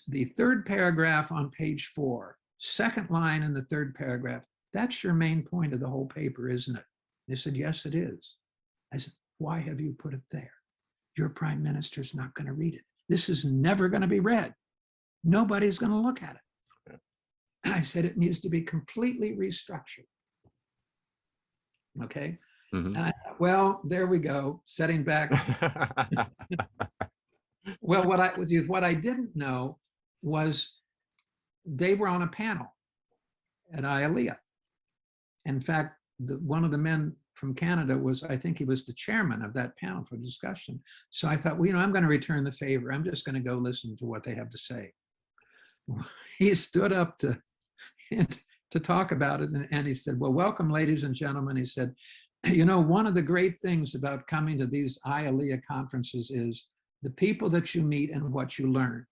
The 3rd paragraph on page 4, 2nd line in the 3rd paragraph, that's your main point of the whole paper, isn't it? They said, yes, it is. I said, why have you put it there? Your Prime Minister's not going to read it. This is never going to be read. Nobody's going to look at it. I said, it needs to be completely restructured. Okay. And I thought, well, there we go, setting back. Well, what I didn't know was they were on a panel at IALEA. In fact, one of the men from Canada was, I think he was the chairman of that panel for discussion. So I thought, well, I'm going to return the favor. I'm just going to go listen to what they have to say. He stood up to talk about it, and he said, well, welcome, ladies and gentlemen. He said, one of the great things about coming to these IALEA conferences is the people that you meet and what you learned.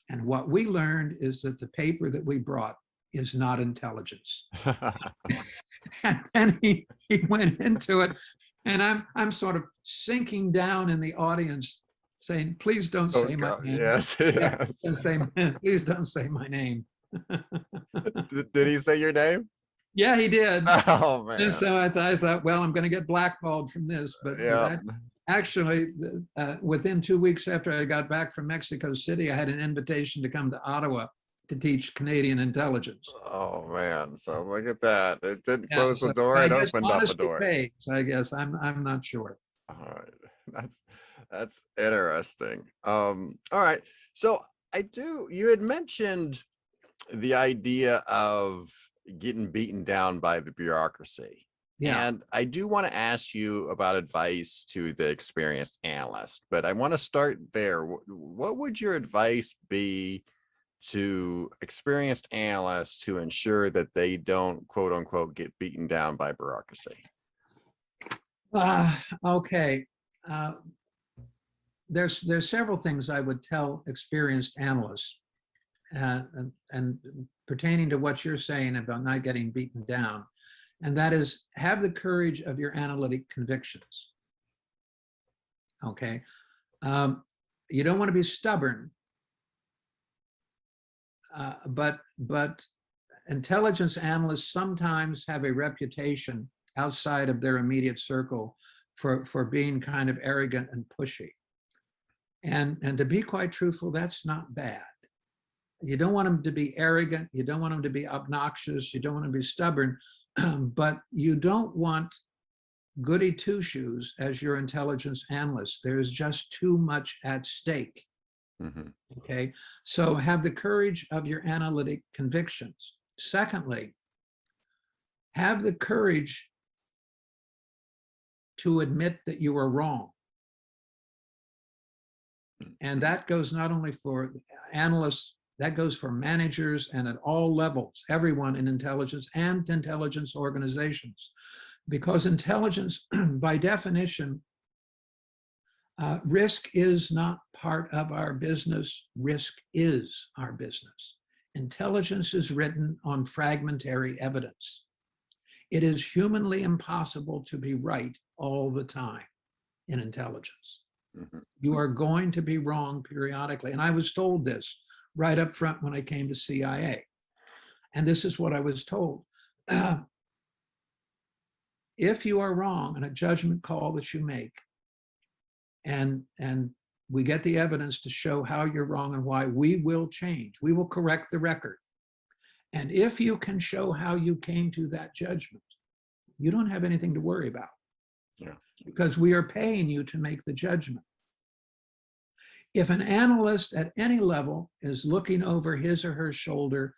And what we learned is that the paper that we brought is not intelligence. And then he went into it, and I'm sort of sinking down in the audience saying, please don't say my name. Yes. Please don't say my name. Did he say your name? Yeah, he did. Oh, man. And so I thought, well, I'm going to get blackballed from this. But actually, within 2 weeks after I got back from Mexico City, I had an invitation to come to Ottawa to teach Canadian intelligence. Oh, man. So look at that. It didn't close the door. It opened up a door. I guess I'm not sure. All right. That's interesting. All right. So you had mentioned the idea of getting beaten down by the bureaucracy. Yeah. And I do want to ask you about advice to the experienced analyst, but I want to start there. What would your advice be to experienced analysts to ensure that they don't, quote unquote, get beaten down by bureaucracy? Okay. There's several things I would tell experienced analysts, and pertaining to what you're saying about not getting beaten down, and that is, have the courage of your analytic convictions. Okay. You don't want to be stubborn, but intelligence analysts sometimes have a reputation outside of their immediate circle for being kind of arrogant and pushy. And to be quite truthful, that's not bad. You don't want them to be arrogant. You don't want them to be obnoxious. You don't want them to be stubborn, but you don't want goody two-shoes as your intelligence analyst. There's just too much at stake. Okay, so have the courage of your analytic convictions. Secondly, have the courage to admit that you are wrong. And that goes not only for analysts, that goes for managers and at all levels, everyone in intelligence and intelligence organizations. because intelligence, by definition, risk is not part of our business. Risk is our business. Intelligence is written on fragmentary evidence. It is humanly impossible to be right all the time in intelligence. You are going to be wrong periodically. And I was told this right up front when I came to CIA. And this is what I was told. If you are wrong in a judgment call that you make, and we get the evidence to show how you're wrong and why, we will change. We will correct the record. And if you can show how you came to that judgment, you don't have anything to worry about. Yeah. Because we are paying you to make the judgment. If an analyst at any level is looking over his or her shoulder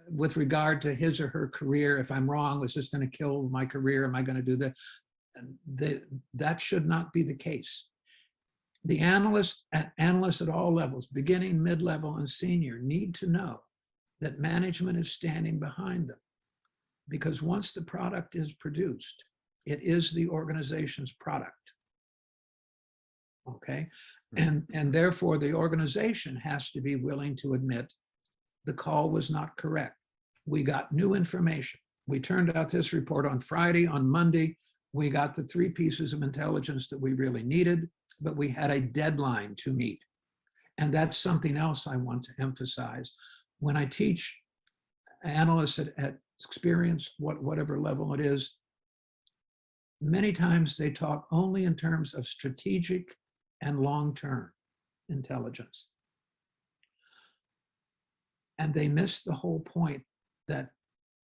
with regard to his or her career, if I'm wrong, is this going to kill my career? Am I going to do that? That should not be the case. The analysts at all levels, beginning, mid-level, and senior, need to know that management is standing behind them. Because once the product is produced, it is the organization's product. Okay? And therefore, the organization has to be willing to admit the call was not correct. We got new information. We turned out this report on Friday. On Monday, we got the 3 pieces of intelligence that we really needed, but we had a deadline to meet. And that's something else I want to emphasize. When I teach analysts at experienced, whatever level it is, many times they talk only in terms of strategic and long-term intelligence. And they miss the whole point that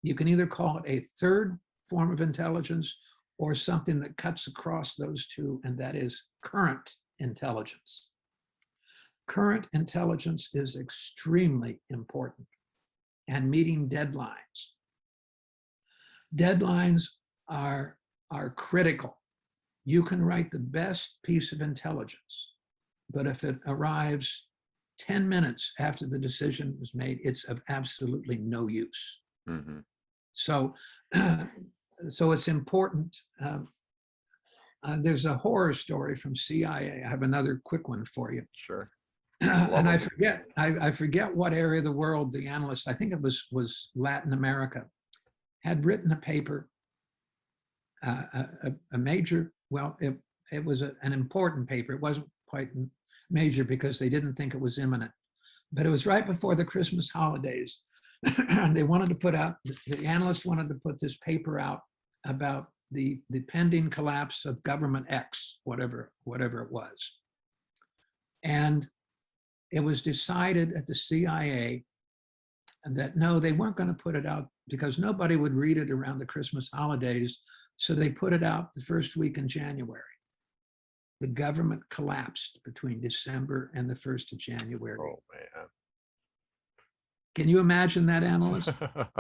you can either call it a third form of intelligence or something that cuts across those two, and that is current intelligence. Current intelligence is extremely important, and meeting deadlines. Deadlines are critical. You can write the best piece of intelligence, but if it arrives 10 minutes after the decision was made, it's of absolutely no use. So it's important. There's a horror story from CIA. I have another quick one for you. Sure. And I forget what area of the world the analyst, I think it was Latin America, had written a paper, a major, well, it was an important paper. It wasn't quite major because they didn't think it was imminent, but it was right before the Christmas holidays. They wanted to put out, the analyst wanted to put this paper out about the pending collapse of government X, whatever it was. And it was decided at the CIA that no, they weren't going to put it out because nobody would read it around the Christmas holidays. So they put it out the first week in January. The government collapsed between December and the 1st of January. Oh, man. Can you imagine that analyst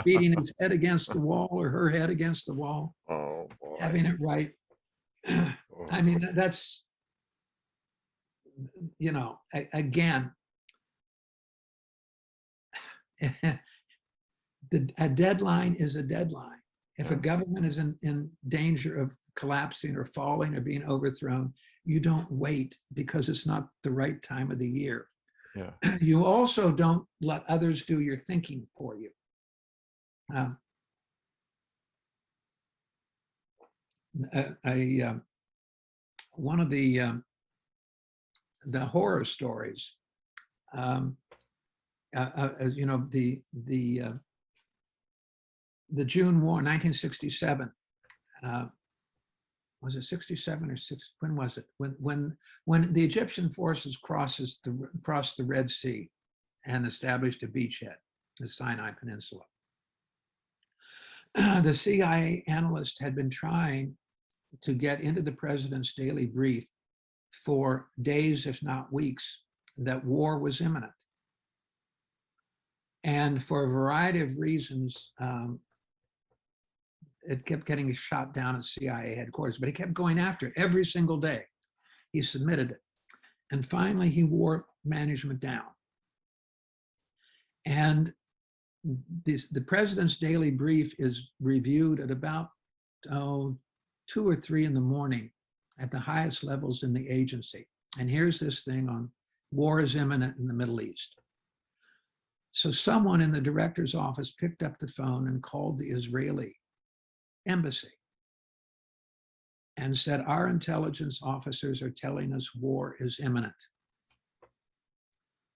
beating his head against the wall or her head against the wall, Oh, boy. having it right? I mean, that's, you know, again, a deadline is a deadline. If a government is in danger of collapsing or falling or being overthrown, you don't wait because it's not the right time of the year. Yeah. You also don't let others do your thinking for you. One of the horror stories, as you know, the June War, 1967. Was it 67 or 6? When was it? When the Egyptian forces crossed the Red Sea and established a beachhead, the Sinai Peninsula. The CIA analyst had been trying to get into the president's daily brief for days, if not weeks, that war was imminent. And for a variety of reasons, it kept getting shot down at CIA headquarters, but he kept going after it every single day. He submitted it. And finally, he wore management down. And the president's daily brief is reviewed at about 2 or 3 in the morning at the highest levels in the agency. And here's this thing on war is imminent in the Middle East. So someone in the director's office picked up the phone and called the Israeli embassy and said, our intelligence officers are telling us war is imminent.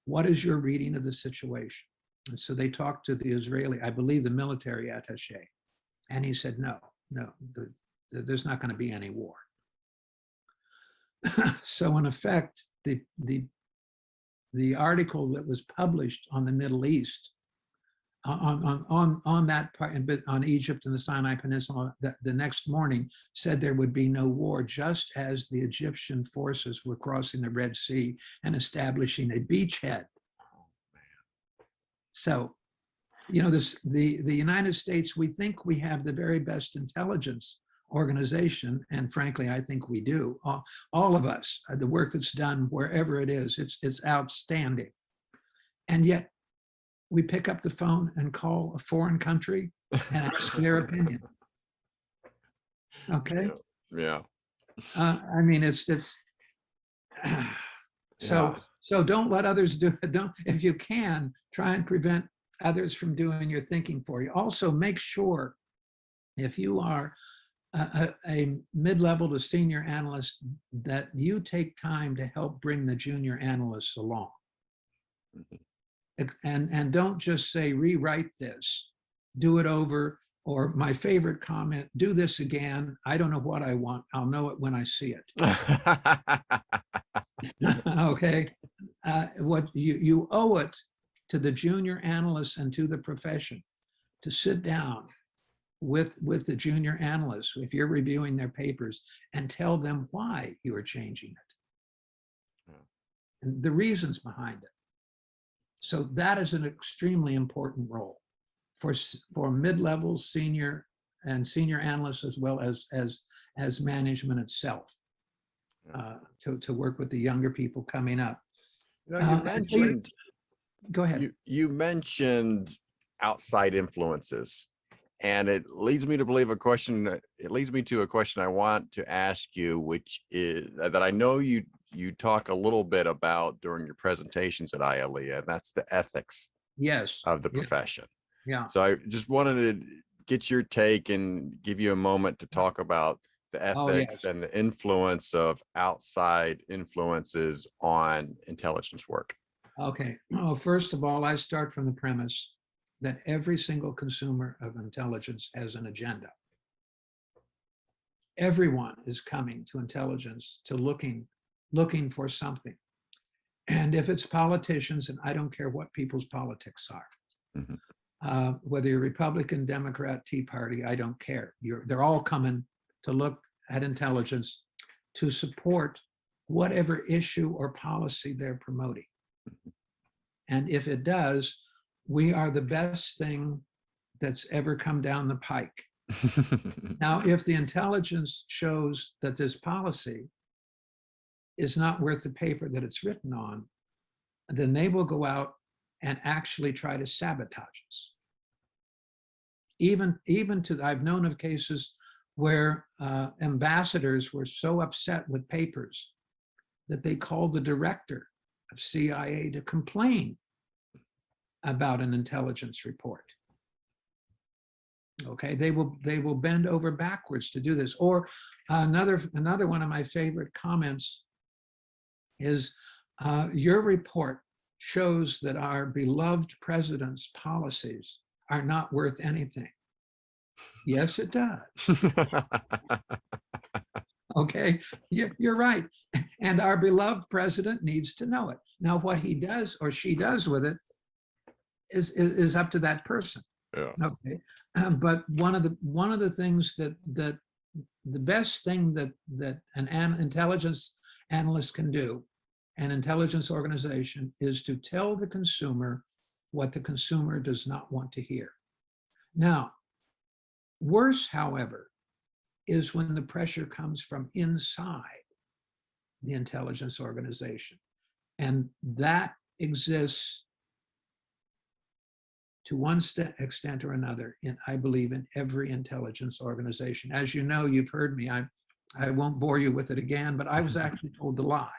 What is your reading of the situation? And so they talked to the Israeli, I believe the military attaché, and he said, no, there's not going to be any war. So in effect, the article that was published on the Middle East, on that part, on Egypt and the Sinai Peninsula, the next morning said there would be no war, just as the Egyptian forces were crossing the Red Sea and establishing a beachhead. So, you know, the United States, we think we have the very best intelligence organization, and frankly, I think we do. All of us, the work that's done wherever it is, it's outstanding. And yet, we pick up the phone and call a foreign country and ask their opinion. Okay. Yeah. I mean, it's so don't let others do it. Don't, if you can, try and prevent others from doing your thinking for you. Also, make sure if you are a mid-level to senior analyst that you take time to help bring the junior analysts along. And don't just say, rewrite this, do it over, or my favorite comment, do this again. I don't know what I want. I'll know it when I see it. Okay. What you owe it to the junior analysts and to the profession to sit down with the junior analysts, if you're reviewing their papers, and tell them why you are changing it and the reasons behind it. So that is an extremely important role for mid-level, senior, and senior analysts, as well as management itself, to work with the younger people coming up. You know, you mentioned, go ahead. You mentioned outside influences, and it leads me to believe a question. It leads me to a question I want to ask you, which is that I know you talk a little bit about during your presentations at ILEA, and that's the ethics of the profession. Yeah. So I just wanted to get your take and give you a moment to talk about the ethics and the influence of outside influences on intelligence work. Okay. Well, first of all, I start from the premise that every single consumer of intelligence has an agenda. Everyone is coming to intelligence to looking for something. And if it's politicians, and I don't care what people's politics are, whether you're Republican, Democrat, Tea Party, I don't care. They're all coming to look at intelligence to support whatever issue or policy they're promoting. And if it does, we are the best thing that's ever come down the pike. Now, if the intelligence shows that this policy is not worth the paper that it's written on, then they will go out and actually try to sabotage us. Even to, I've known of cases where ambassadors were so upset with papers that they called the director of CIA to complain about an intelligence report. Okay, they will bend over backwards to do this. Or another one of my favorite comments is, your report shows that our beloved president's policies are not worth anything. Yes, it does. Okay, you're right. And our beloved president needs to know it. Now, what he does or she does with it is up to that person. Yeah. Okay, but one of the things that the best thing that an intelligence analyst can do, an intelligence organization, is to tell the consumer what the consumer does not want to hear. Now, worse, however, is when the pressure comes from inside the intelligence organization, and that exists to one extent or another, I believe, in every intelligence organization. As you know, you've heard me. I won't bore you with it again, but I was actually told to lie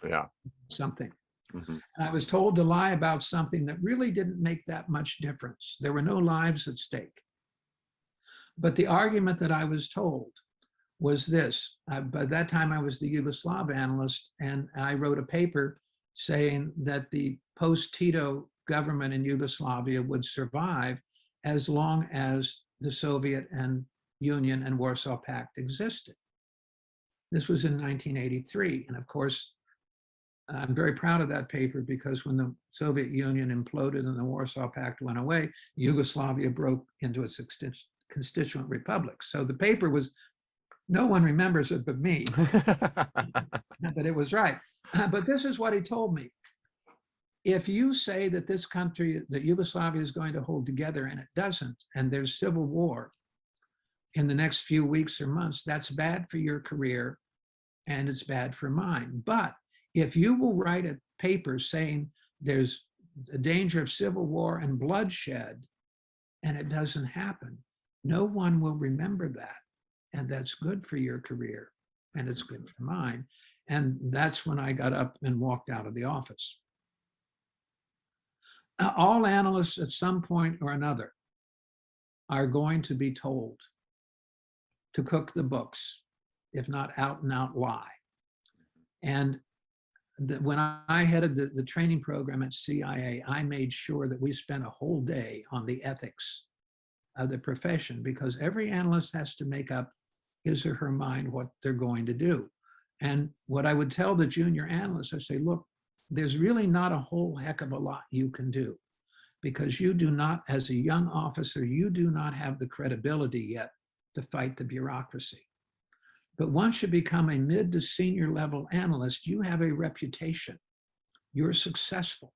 Yeah. something. Mhm. And I was told to lie about something that really didn't make that much difference. There were no lives at stake. But the argument that I was told was this. By that time, I was the Yugoslav analyst, and I wrote a paper saying that the post-Tito government in Yugoslavia would survive as long as the Soviet and Union and Warsaw Pact existed. This was in 1983. And of course, I'm very proud of that paper because when the Soviet Union imploded and the Warsaw Pact went away, Yugoslavia broke into its constituent republics. So the paper was, no one remembers it but me, but it was right. But this is what he told me. If you say that this country, that Yugoslavia is going to hold together and it doesn't, and there's civil war in the next few weeks or months, that's bad for your career and it's bad for mine. But if you will write a paper saying there's a danger of civil war and bloodshed and it doesn't happen, no one will remember that. And that's good for your career and it's good for mine. And that's when I got up and walked out of the office. All analysts at some point or another are going to be told to cook the books, if not out and out lie. And when I headed the training program at CIA, I made sure that we spent a whole day on the ethics of the profession, because every analyst has to make up his or her mind what they're going to do. And what I would tell the junior analysts, I say, look, there's really not a whole heck of a lot you can do, because you do not, as a young officer, you do not have the credibility yet to fight the bureaucracy. But once you become a mid to senior level analyst, you have a reputation. You're successful.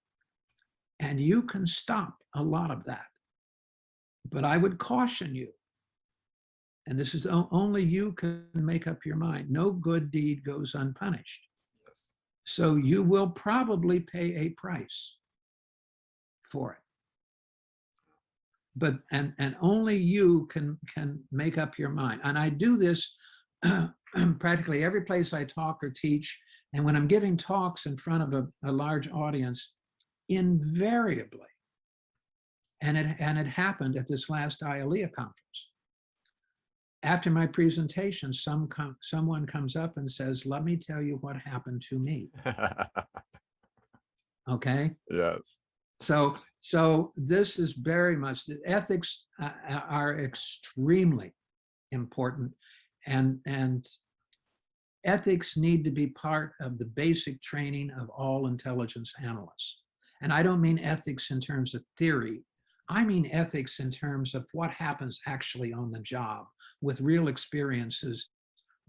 And you can stop a lot of that. But I would caution you, and this is only you can make up your mind, no good deed goes unpunished. Yes. So you will probably pay a price for it. But and only you can make up your mind. And I do this practically every place I talk or teach. And when I'm giving talks in front of a large audience, invariably, and it happened at this last IALEA conference. After my presentation, someone comes up and says, let me tell you what happened to me. Okay? Yes. So this is very much, the ethics are extremely important, and ethics need to be part of the basic training of all intelligence analysts. And I don't mean ethics in terms of theory. I mean ethics in terms of what happens actually on the job with real experiences,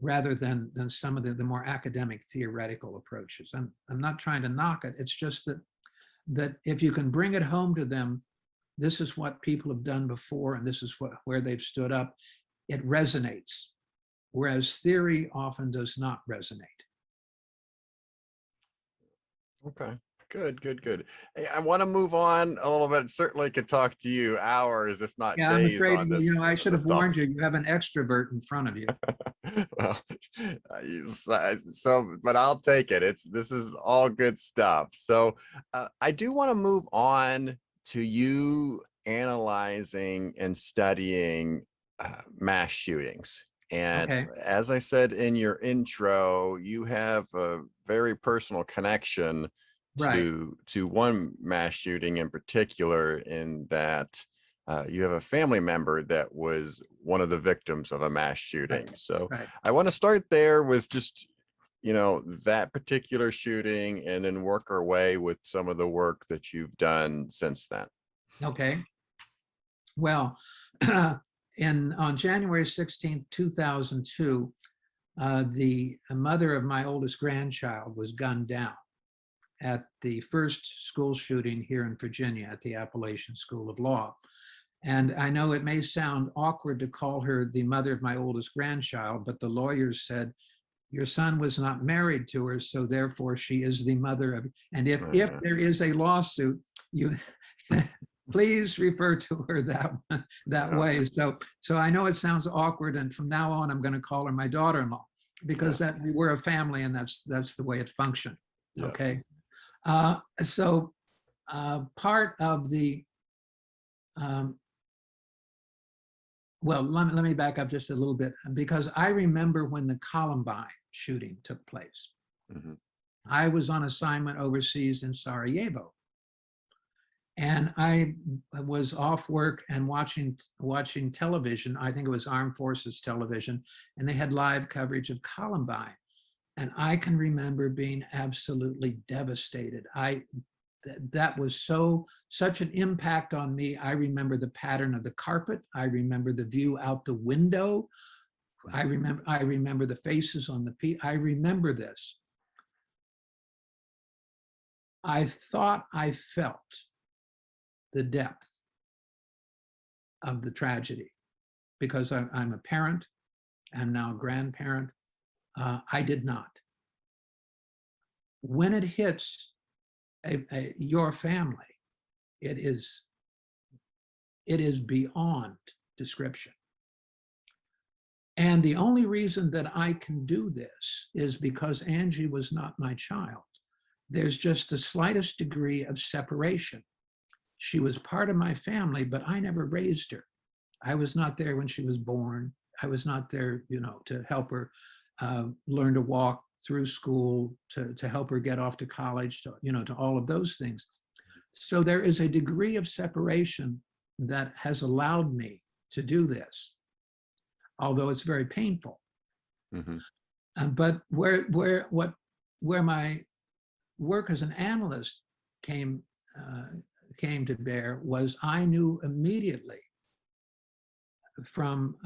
rather than some of the more academic theoretical approaches. I'm not trying to knock it. It's just that if you can bring it home to them, this is what people have done before, and this is where they've stood up, it resonates, whereas theory often does not resonate. Okay. Good. Hey, I want to move on a little bit. Certainly could talk to you hours, if not Yeah, I'm days, afraid, on this. I should have this warned topic. you, you have an extrovert in front of you. Well, so, but I'll take it. This is all good stuff. So I do want to move on to you analyzing and studying mass shootings. And Okay, as I said in your intro, you have a very personal connection right. to one mass shooting in particular, in that you have a family member that was one of the victims of a mass shooting. So Right. I want to start there with just, that particular shooting, and then work our way with some of the work that you've done since then. Okay. Well, on January 16th, 2002, the mother of my oldest grandchild was gunned down at the first school shooting here in Virginia at the Appalachian School of Law. And I know it may sound awkward to call her the mother of my oldest grandchild, but the lawyers said, your son was not married to her, so therefore she is the mother of, and if there is a lawsuit, you please refer to her that way. So I know it sounds awkward, and from now on, I'm going to call her my daughter-in-law, because Yes. that we're a family, and that's the way it functioned. Yes. Okay. So part of the well, let me back up just a little bit, because I remember when the Columbine shooting took place. Mhm. I was on assignment overseas in Sarajevo, and I was off work and watching television. I think it was Armed Forces television, and they had live coverage of Columbine. And I can remember being absolutely devastated. That was such an impact on me. I remember the pattern of the carpet. I remember the view out the window. I remember the faces on the I remember this. I thought I felt the depth of the tragedy, because I'm a parent. I'm now a grandparent. I did not. When it hits your family, it is beyond description. And the only reason that I can do this is because Angie was not my child. There's just the slightest degree of separation. She was part of my family, but I never raised her. I was not there when she was born. I was not there, to help her learn to walk through school, to help her get off to college, to all of those things. So there is a degree of separation that has allowed me to do this, although it's very painful. Mhm. But where my work as an analyst came to bear was, I knew immediately from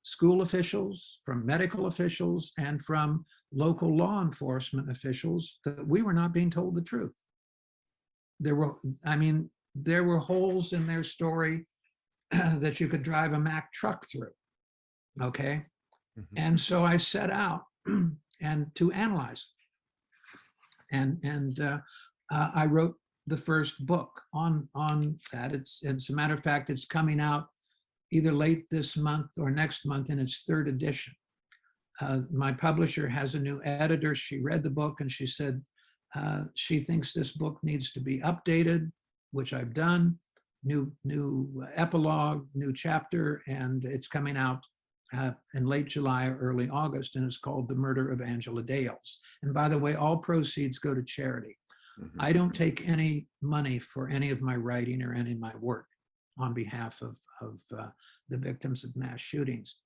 school officials, from medical officials, and from local law enforcement officials that we were not being told the truth. There were holes in their story that you could drive a Mack truck through. Okay. Mhm. And so I set out and to analyze. I wrote the first book on that. It's a matter of fact, it's coming out either late this month or next month in its third edition. My publisher has a new editor. She read the book and she said she thinks this book needs to be updated, which I've done. New epilogue, new chapter, and it's coming out in late July or early August, and it's called The Murder of Angela Dales. And by the way, all proceeds go to charity. Mhm. I don't take any money for any of my writing or any of my work on behalf of the victims of mass shootings.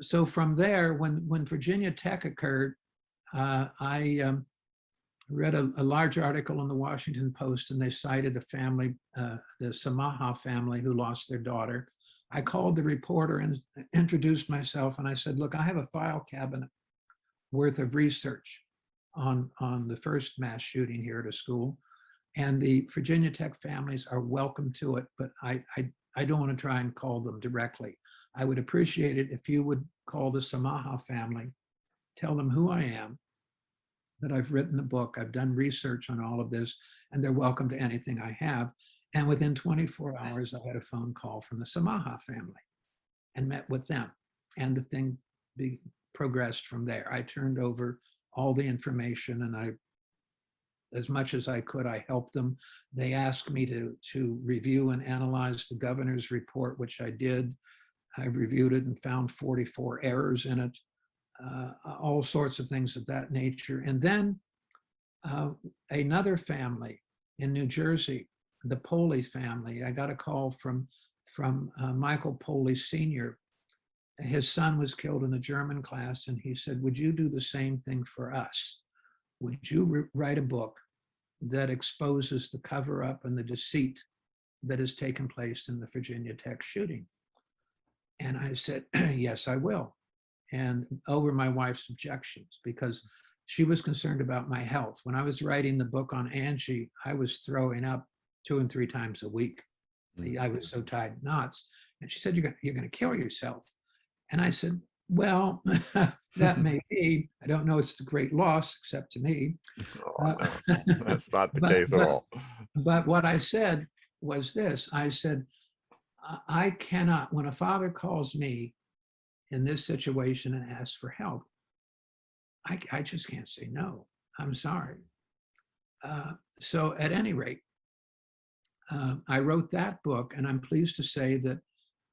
So from there, when Virginia Tech occurred, I read a large article in the Washington Post, and they cited a family, the Samaha family, who lost their daughter. I called the reporter and introduced myself, and I said, look, I have a file cabinet worth of research on the first mass shooting here at a school, and the Virginia Tech families are welcome to it, but I don't want to try and call them directly. I would appreciate it if you would call the Samaha family, tell them who I am, that I've written a book, I've done research on all of this, and they're welcome to anything I have. And within 24 hours, I had a phone call from the Samaha family and met with them. And the thing progressed from there. I turned over all the information, and as much as I could, I helped them. They asked me to review and analyze the governor's report, which I did. I reviewed it and found 44 errors in it, all sorts of things of that nature. And then another family in New Jersey, the Poley family, I got a call from Michael Poley Sr. His son was killed in a German class, and he said, would you do the same thing for us? Would you write a book that exposes the cover-up and the deceit that has taken place in the Virginia Tech shooting? And I said, yes, I will. And over my wife's objections, because she was concerned about my health. When I was writing the book on Angie, I was throwing up 2 and 3 times a week. I was so tied in knots. And she said, you're going to kill yourself. And I said, Well, that may be. I don't know. It's a great loss, except to me. Oh, Uh, no, that's not the but case at but all. but what I said was this. I said, I cannot. When a father calls me in this situation and asks for help, I just can't say no. I'm sorry. So at any rate, I wrote that book, and I'm pleased to say that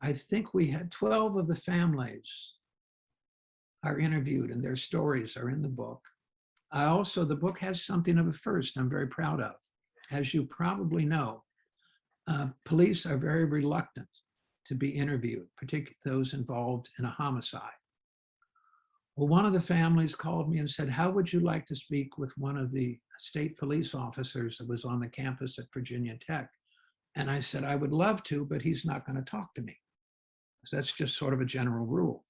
I think we had 12 of the families are interviewed, and their stories are in the book. The book has something of a first I'm very proud of. As you probably know, police are very reluctant to be interviewed, particularly those involved in a homicide. Well, one of the families called me and said, how would you like to speak with one of the state police officers that was on the campus at Virginia Tech? And I said, I would love to, but he's not going to talk to me. So that's just sort of a general rule.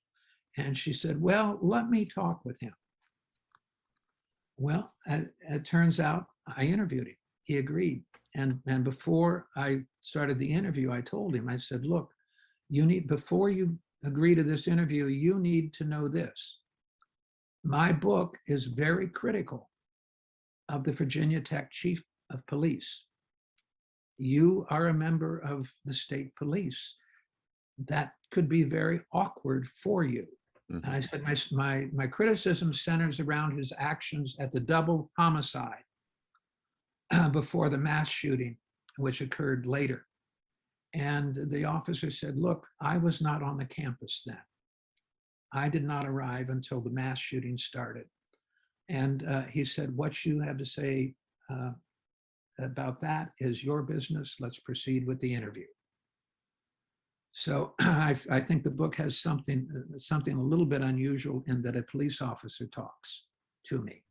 And she said, well, let me talk with him. Well, it turns out I interviewed him. He agreed. And before I started the interview, I told him, I said, look, before you agree to this interview, you need to know this. My book is very critical of the Virginia Tech Chief of Police. You are a member of the state police. That could be very awkward for you. And I said, my criticism centers around his actions at the double homicide before the mass shooting, which occurred later. And the officer said, look, I was not on the campus then. I did not arrive until the mass shooting started. And he said, what you have to say about that is your business. Let's proceed with the interview. So I think the book has something a little bit unusual in that a police officer talks to me.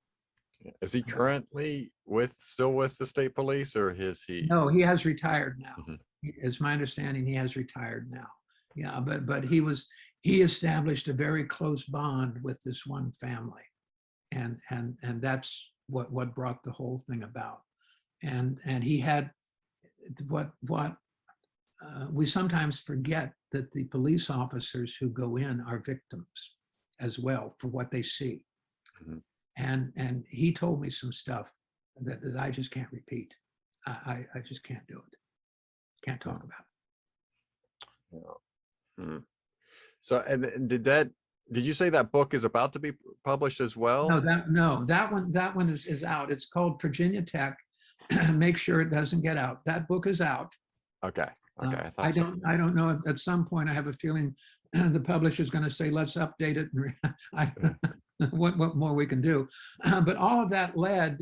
Is he currently still with the state police, or is he? No, he has retired now. It's my understanding he has retired now. Yeah, but he established a very close bond with this one family, and that's what brought the whole thing about. And he had what we sometimes forget, that the police officers who go in are victims as well for what they see. And he told me some stuff that I just can't repeat. I just can't do it. Can't talk about it. So, and did you say that book is about to be published as well? No, that one is out. It's called Virginia Tech. Make sure it doesn't get out. That book is out. Okay. Okay. I don't know. At some point, I have a feeling the publisher is going to say, let's update it. What more we can do. But all of that led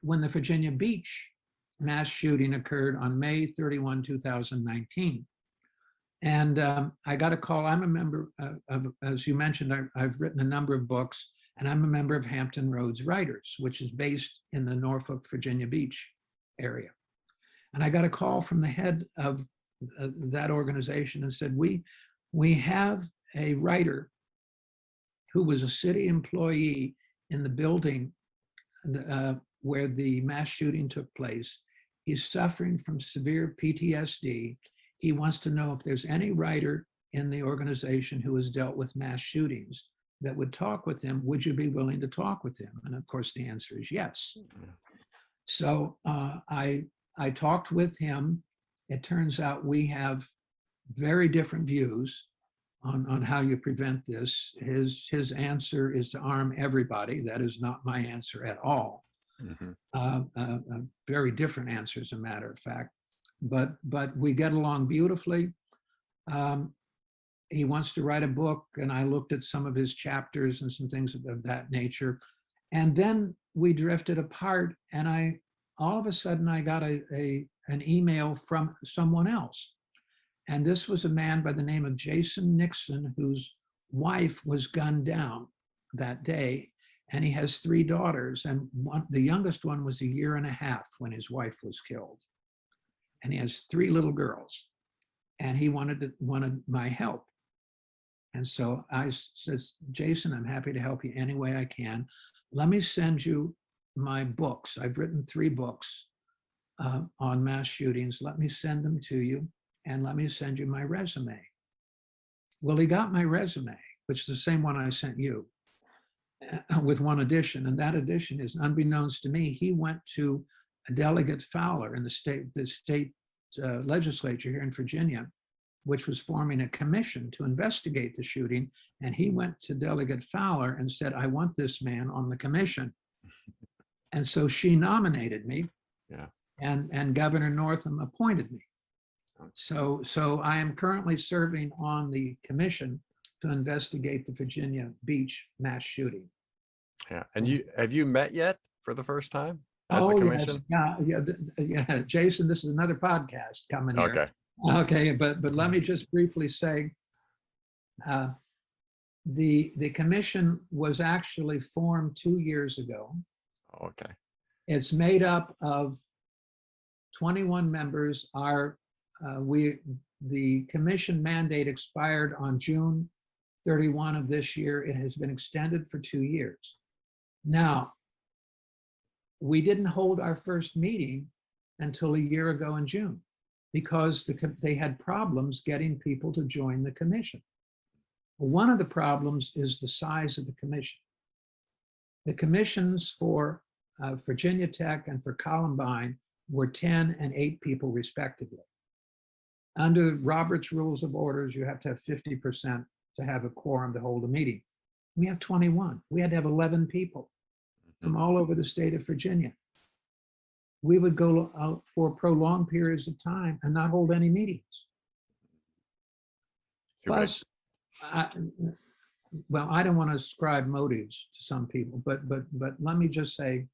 when the Virginia Beach mass shooting occurred on May 31, 2019. And I got a call. I'm a member of, as you mentioned, I've written a number of books, and I'm a member of Hampton Roads Writers, which is based in the Norfolk, Virginia Beach area. And I got a call from the head of that organization and said, we have a writer who was a city employee in the building where the mass shooting took place. He's suffering from severe PTSD. He wants to know if there's any writer in the organization who has dealt with mass shootings that would talk with him. Would you be willing to talk with him? And of course, the answer is yes. So I talked with him. It turns out we have very different views on how you prevent this. His answer is to arm everybody. That is not my answer at all. Very different answer, as a matter of fact. But we get along beautifully. He wants to write a book, and I looked at some of his chapters and some things of that nature. And then we drifted apart, and all of a sudden I got an email from someone else. And this was a man by the name of Jason Nixon, whose wife was gunned down that day. And he has 3 daughters, and the youngest one was 1.5 years when his wife was killed. And he has 3 little girls, and he wanted my help. And so I said, Jason, I'm happy to help you any way I can. Let me send you my books. I've written 3 books on mass shootings. Let me send them to you, and let me send you my resume. Well, he got my resume, which is the same one I sent you, with one addition. And that addition is, unbeknownst to me, he went to Delegate Fowler in the state legislature here in Virginia, which was forming a commission to investigate the shooting. And he went to Delegate Fowler and said, I want this man on the commission. And so she nominated me, Yeah. and Governor Northam appointed me. So I am currently serving on the commission to investigate the Virginia Beach mass shooting. Yeah. And have you met yet for the first time as a Oh, yes, commission? yeah, Jason, this is another podcast coming here. Okay. Okay, but let me just briefly say, the commission was actually formed 2 years ago. Okay. It's made up of 21 members. The commission mandate expired on June 31 of this year. It has been extended for 2 years. Now, we didn't hold our first meeting until a year ago in June because they had problems getting people to join the commission. One of the problems is the size of the commission. The commissions for Virginia Tech and for Columbine were 10 and 8 people respectively. Under Robert's Rules of Orders, you have to have 50% to have a quorum to hold a meeting. We have 21. We had to have 11 people from all over the state of Virginia. We would go out for prolonged periods of time and not hold any meetings. Plus, I don't want to ascribe motives to some people, but let me just say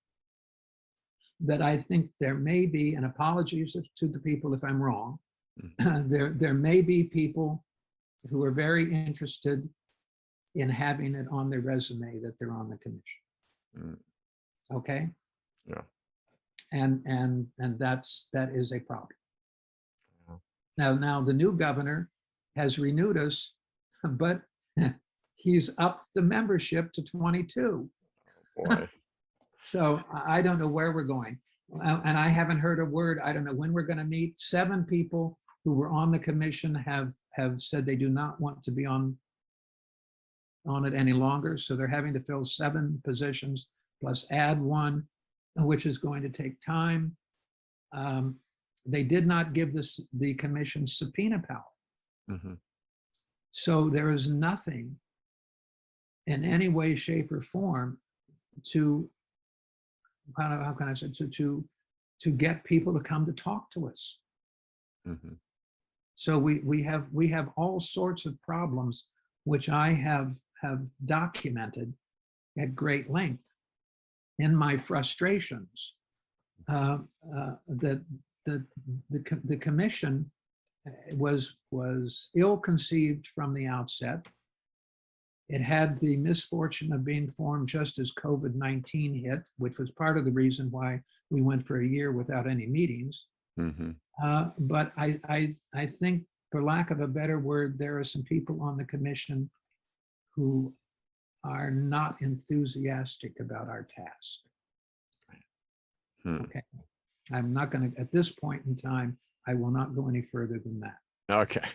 that I think there may be, and apologies to the people if I'm wrong, there may be people who are very interested in having it on their resume that they're on the commission. Okay? Yeah. And that is a problem. Now the new governor has renewed us, but he's upped the membership to 22. Boy. So I don't know where we're going. And I haven't heard a word. I don't know when we're going to meet. 7 people who were on the commission have said they do not want to be on it any longer. So they're having to fill 7 positions plus add 1, which is going to take time. They did not give the commission subpoena power. So there is nothing in any way, shape, or form to, how can I say, to get people to come to talk to us. So we have all sorts of problems, which I have documented at great length in my frustrations. That the commission was ill-conceived from the outset. It had the misfortune of being formed just as COVID-19 hit, which was part of the reason why we went for a year without any meetings. But I think, for lack of a better word, there are some people on the commission who are not enthusiastic about our task. Okay. I'm not going to, at this point in time, I will not go any further than that. Okay.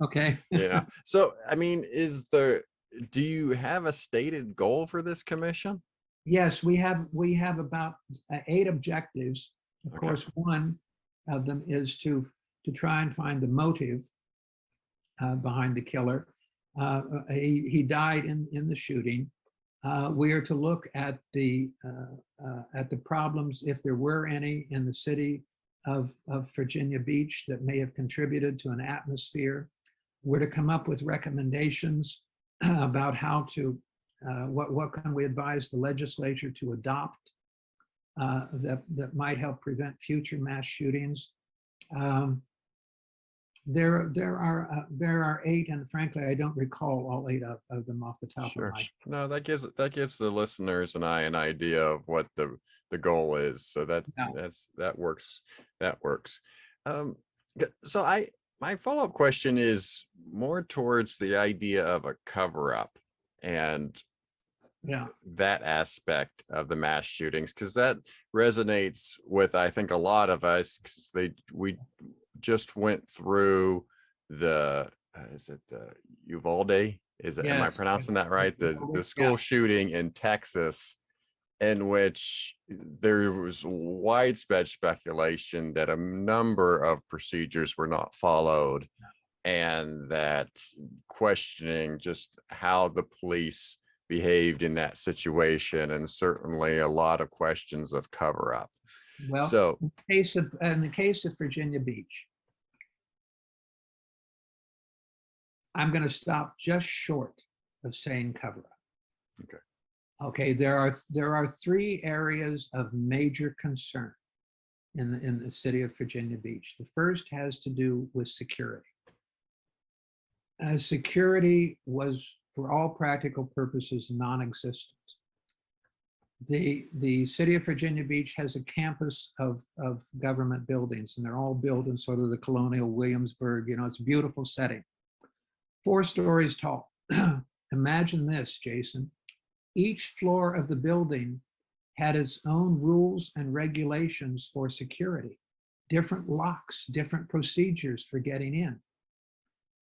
Okay. Yeah. So, I mean, do you have a stated goal for this commission? Yes, we have about 8 objectives. Of Okay. course, one of them is to try and find the motive behind the killer. He died in the shooting. We are to look at the problems, if there were any, in the city of Virginia Beach that may have contributed to an atmosphere. We're to come up with recommendations about how to, what can we advise the legislature to adopt that might help prevent future mass shootings. There are 8, and frankly, I don't recall all 8 of them off the top of my head. No, that gives the listeners and I an idea of what the goal is. So that works. That works. So my follow-up question is more towards the idea of a cover-up and that aspect of the mass shootings, because that resonates with, I think, a lot of us, because we just went through the Uvalde Am I Yes. pronouncing that right? The Yeah. school shooting in Texas, in which there was widespread speculation that a number of procedures were not followed, and that questioning just how the police behaved in that situation, and certainly a lot of questions of cover up. Well, So, in the case of Virginia Beach, I'm going to stop just short of saying cover up. okay. Okay, there are three areas of major concern in the city of Virginia Beach. The first has to do with security. Security was, for all practical purposes, non-existent. The city of Virginia Beach has a campus of government buildings, and they're all built in sort of the colonial Williamsburg, it's a beautiful setting. 4 stories tall. Imagine this, Jason. Each floor of the building had its own rules and regulations for security, different locks, different procedures for getting in.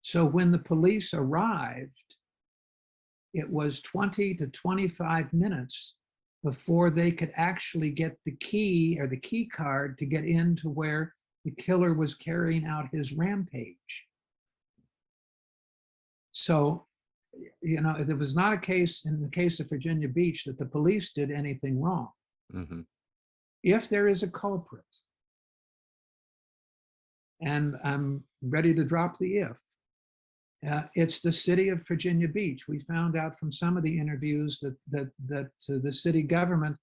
So when the police arrived, it was 20 to 25 minutes before they could actually get the key or the key card to get into where the killer was carrying out his rampage. So, there was not a case in the case of Virginia Beach that the police did anything wrong. Mm-hmm. If there is a culprit, and I'm ready to drop the if, it's the city of Virginia Beach. We found out from some of the interviews that the city government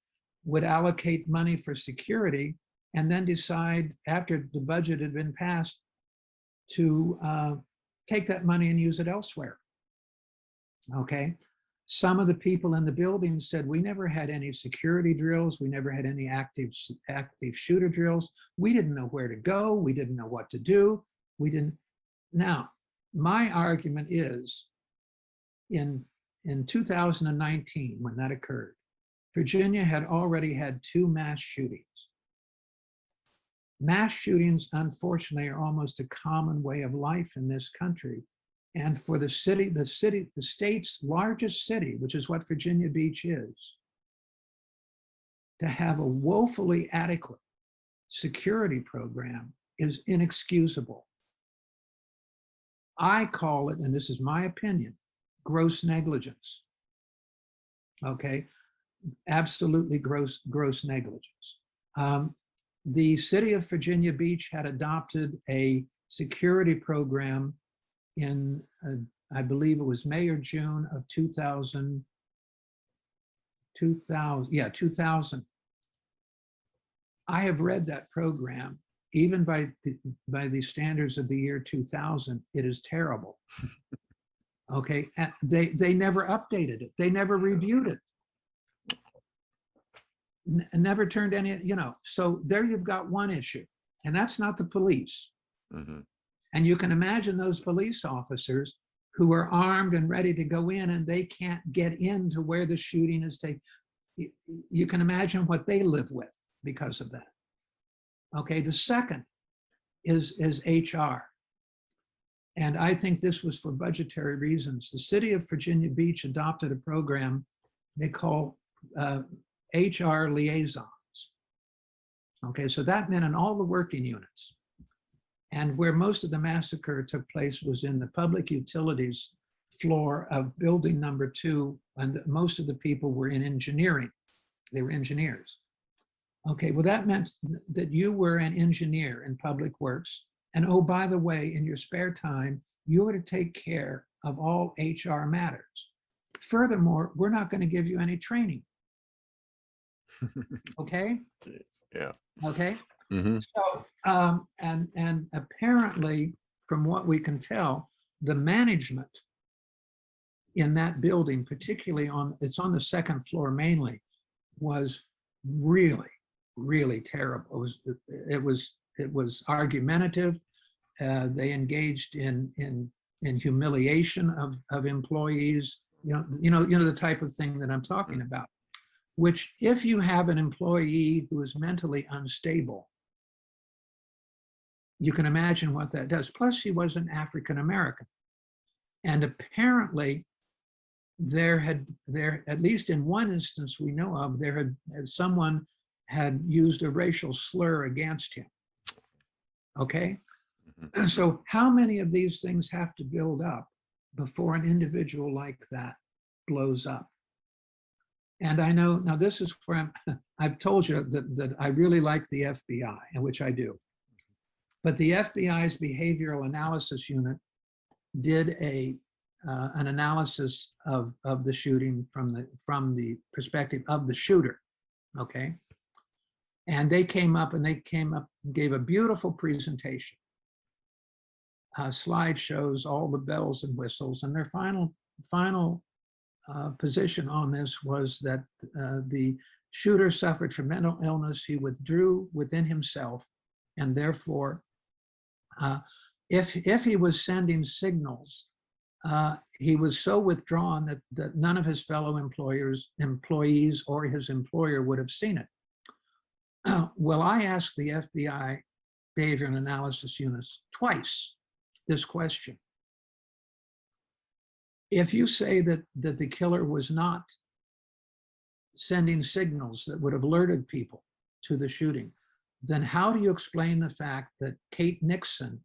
would allocate money for security and then decide after the budget had been passed to take that money and use it elsewhere. Okay. Some of the people in the building said, we never had any security drills. We never had any active shooter drills. We didn't know where to go. We didn't know what to do. We didn't. Now, my argument is in 2019, when that occurred, Virginia had already had 2 mass shootings. Mass shootings, unfortunately, are almost a common way of life in this country. And for the state's largest city, which is what Virginia Beach is, to have a woefully adequate security program is inexcusable. I call it, and this is my opinion, gross negligence. Okay, absolutely gross negligence. The city of Virginia Beach had adopted a security program in, I believe it was May or June of 2000. I have read that program. Even by the standards of the year 2000, it is terrible. Okay, they never updated it. They never reviewed it. Never turned any, so there you've got one issue, and that's not the police. Mm-hmm. And you can imagine those police officers who are armed and ready to go in, and they can't get into where the shooting is taking. You can imagine what they live with because of that. Okay, the second is HR. And I think this was for budgetary reasons. The city of Virginia Beach adopted a program they call HR liaisons. Okay, so that meant in all the working units. And where most of the massacre took place was in the public utilities floor of building number 2, and most of the people were in engineering. They were engineers. Okay, well, that meant that you were an engineer in public works. And oh, by the way, in your spare time, you were to take care of all HR matters. Furthermore, we're not going to give you any training. Okay? Jeez, yeah. Okay. Mm-hmm. So, and apparently, from what we can tell, the management in that building, particularly it's on the 2nd floor mainly, was really, really terrible. It was argumentative. They engaged in humiliation of employees. You know the type of thing that I'm talking about. Which, if you have an employee who is mentally unstable, you can imagine what that does. Plus, he was an African American, and apparently at least in one instance we know of, someone had used a racial slur against him. Okay. Mhm. So how many of these things have to build up before an individual like that blows up? And I know, now this is where I've told you that I really like the FBI, and which I do. But the FBI's behavioral analysis unit did an analysis of the shooting from the perspective of the shooter, okay? And they came up and gave a beautiful presentation. Slide shows all the bells and whistles, and their final position on this was that the shooter suffered from mental illness. He withdrew within himself, and therefore, if he was sending signals, he was so withdrawn that none of his fellow employees or his employer would have seen it. Well, I asked the FBI behavioral analysis units twice this question. If you say that the killer was not sending signals that would have alerted people to the shooting, then how do you explain the fact that Kate Nixon,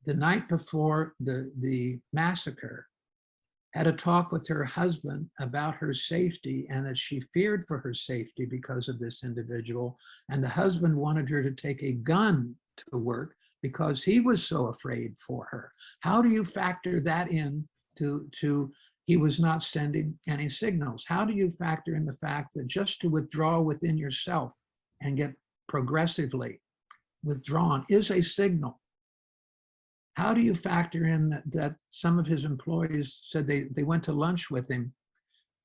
the night before the massacre, had a talk with her husband about her safety and that she feared for her safety because of this individual, and the husband wanted her to take a gun to work because he was so afraid for her? How do you factor that in to he was not sending any signals? How do you factor in the fact that just to withdraw within yourself and get progressively withdrawn is a signal? How do you factor in that some of his employees said they went to lunch with him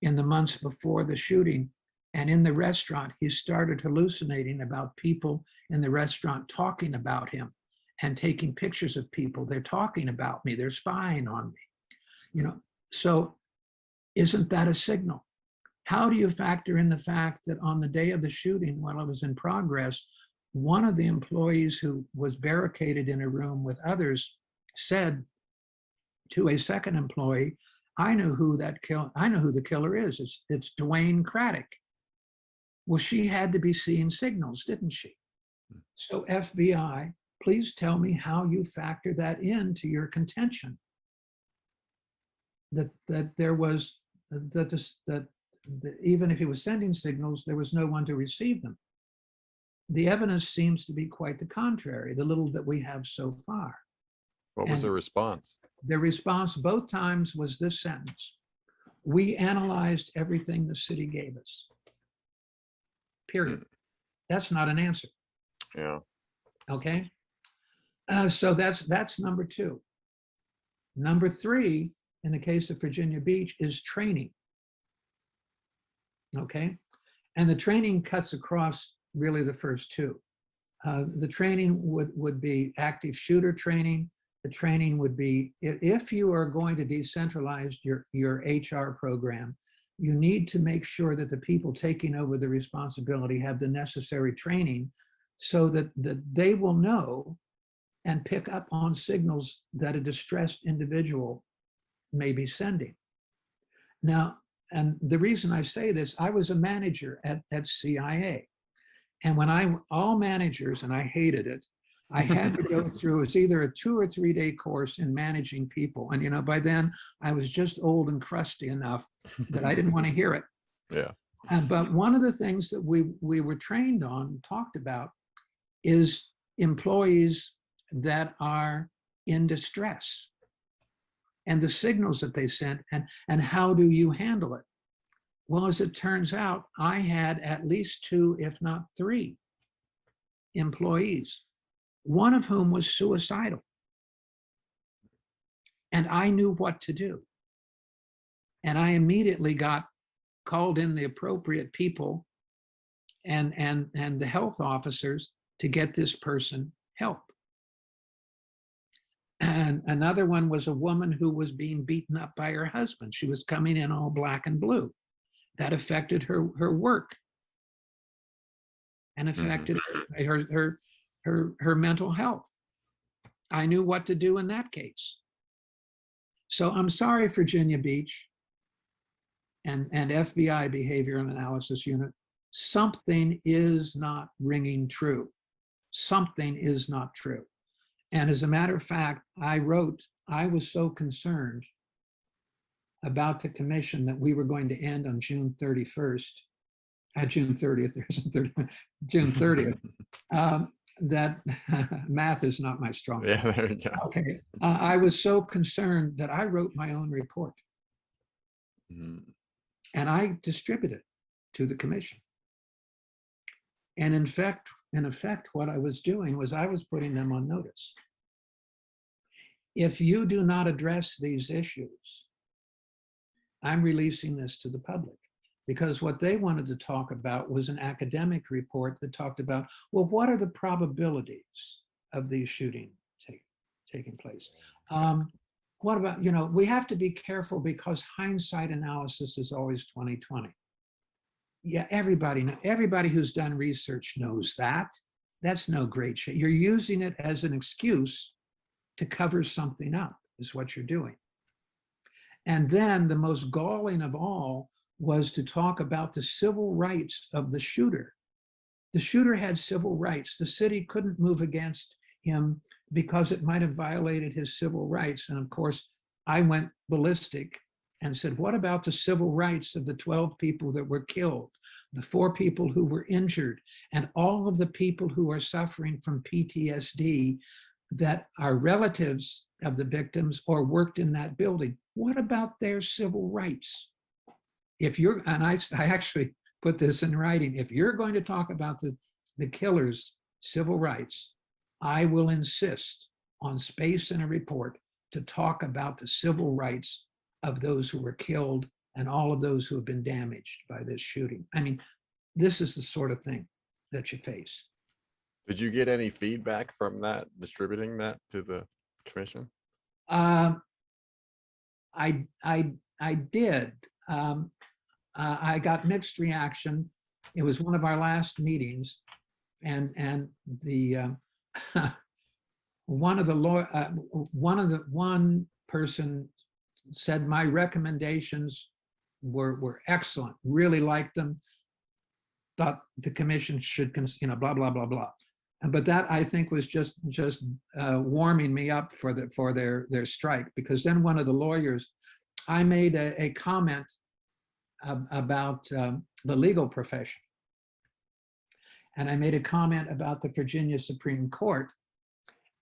in the months before the shooting, and in the restaurant he started hallucinating about people in the restaurant talking about him and taking pictures of people? They're talking about me, they're spying on me. So isn't that a signal? How do you factor in the fact that on the day of the shooting, while it was in progress, one of the employees who was barricaded in a room with others said to a second employee, I know who the killer is. It's Dwayne Craddock. Well, she had to be seeing signals, didn't she? So FBI, please tell me how you factor that into your contention that even if he was sending signals, there was no one to receive them. The evidence seems to be quite the contrary, the little that we have so far. What was the response? The response both times was this sentence: we analyzed everything the city gave us. Period. That's not an answer. Yeah. Okay. So that's number two. Number three, in the case of Virginia Beach, is training. Okay. And the training cuts across really the first two. The training would be active shooter training. The training would be, if you are going to decentralize your HR program, you need to make sure that the people taking over the responsibility have the necessary training so that they will know and pick up on signals that a distressed individual may be sending. Now, and the reason I say this, I was a manager at CIA. And when all managers, and I hated it, I had to go through, it's either a 2 or 3 day course in managing people. And by then I was just old and crusty enough that I didn't want to hear it. Yeah. But one of the things that we were trained on, talked about, is employees that are in distress and the signals that they sent, and how do you handle it? Well, as it turns out, I had at least 2, if not 3 employees, one of whom was suicidal. And I knew what to do. And I immediately called in the appropriate people and the health officers to get this person help. And another one was a woman who was being beaten up by her husband. She was coming in all black and blue. That affected her work and affected her mental health. I knew what to do in that case. So I'm sorry, Virginia Beach, and FBI behavioral analysis unit, something is not ringing true. Something is not true. And as a matter of fact, I was so concerned about the commission that we were going to end on June 31st, June 30th, June 30th, that math is not my strong. Yeah, there you go. Okay. I was so concerned that I wrote my own report and I distributed it to the commission. And in effect, what I was doing was I was putting them on notice. If you do not address these issues, I'm releasing this to the public, because what they wanted to talk about was an academic report that talked about, well, what are the probabilities of these shootings taking place? What about, we have to be careful because hindsight analysis is always 20/20. Yeah, everybody who's done research knows that. That's no great shit. You're using it as an excuse to cover something up, is what you're doing. And then the most galling of all was to talk about the civil rights of the shooter. The shooter had civil rights. The city couldn't move against him because it might have violated his civil rights. And of course, I went ballistic and said, what about the civil rights of the 12 people that were killed, the 4 people who were injured, and all of the people who are suffering from PTSD that are relatives of the victims or worked in that building? What about their civil rights? If you're, and I actually put this in writing, if you're going to talk about the killer's civil rights, I will insist on space in a report to talk about the civil rights of those who were killed and all of those who have been damaged by this shooting. I mean, this is the sort of thing that you face. Did you get any feedback from that, distributing that to the commission? I did. I got mixed reaction. It was one of our last meetings, and the one person said my recommendations were excellent. Really liked them. Thought the commission should, blah blah blah blah. But that, I think, was just warming me up for their strike, because then one of the lawyers, I made a comment about the legal profession, and I made a comment about the Virginia Supreme Court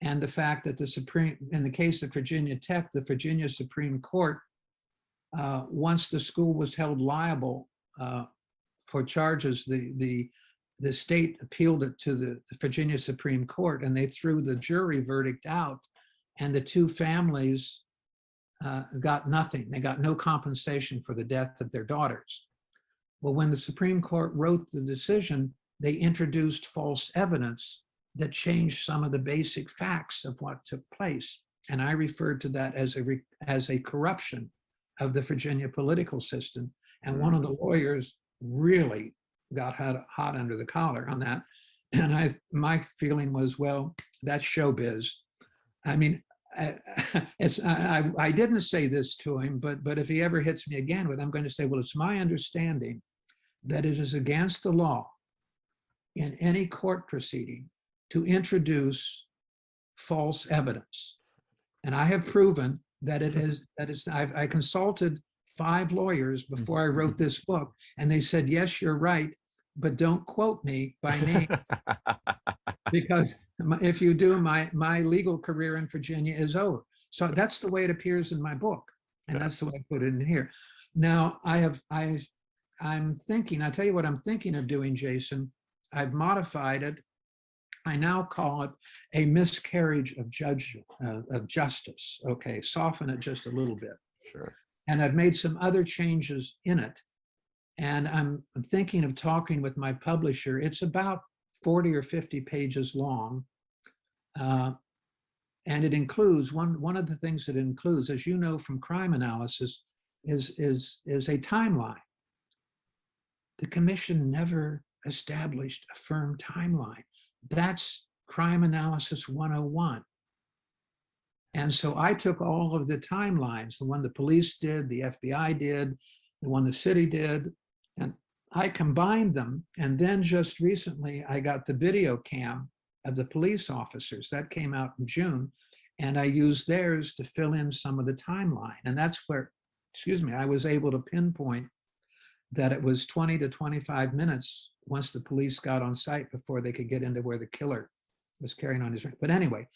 and the fact that in the case of Virginia Tech, the Virginia Supreme Court, once the school was held liable for charges, the state appealed it to the Virginia Supreme Court, and they threw the jury verdict out, and the 2 families got nothing. They got no compensation for the death of their daughters. Well, when the Supreme Court wrote the decision, they introduced false evidence that changed some of the basic facts of what took place. And I referred to that as a corruption of the Virginia political system. And one of the lawyers really got hot under the collar on that. And my feeling was, well, that's showbiz. I mean, I didn't say this to him, but if he ever hits me again with, I'm going to say, well, it's my understanding that it is against the law in any court proceeding to introduce false evidence. And I have proven that I consulted 5 lawyers before I wrote this book, and they said, yes, you're right, but don't quote me by name. Because if you do, my legal career in Virginia is over. So that's the way it appears in my book, and that's the way I put it in here. Now I'm thinking, I'll tell you what I'm thinking of doing, Jason. I've modified it. I now call it a miscarriage of justice. Okay, soften it just a little bit. Sure. And I've made some other changes in it. And I'm thinking of talking with my publisher. It's about 40 or 50 pages long. And it includes, one of the things it includes, as you know from crime analysis, is a timeline. The commission never established a firm timeline. That's crime analysis 101. And so I took all of the timelines, the one the police did, the FBI did, the one the city did, and I combined them. And then just recently, I got the video cam of the police officers. That came out in June. And I used theirs to fill in some of the timeline. And that's where, excuse me, I was able to pinpoint that it was 20 to 25 minutes once the police got on site before they could get into where the killer was carrying on his. But anyway,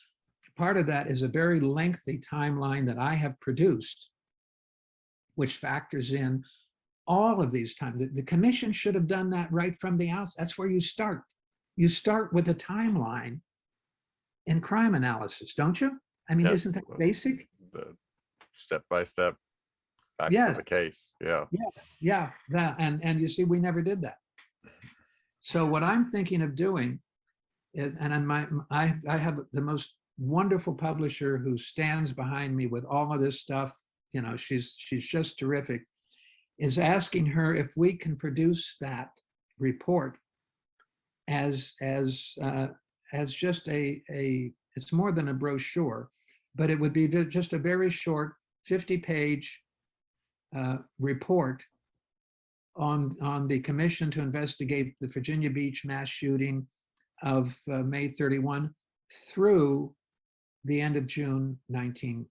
part of that is a very lengthy timeline that I have produced, which factors in all of these times. The commission should have done that right from the outset. That's where you start. You start with a timeline in crime analysis, don't you? I mean, Yes, isn't that basic? the step-by-step facts of Yes. the case. Yeah. Yes, yeah, that, and you see, we never did that. So what I'm thinking of doing is, and I have the most wonderful publisher who stands behind me with all of this stuff. You know, she's just terrific. Is asking her if we can produce that report as just it's more than a brochure, but it would be just a very short 50-page report on the commission to investigate the Virginia Beach mass shooting of May 31 through the end of June 19.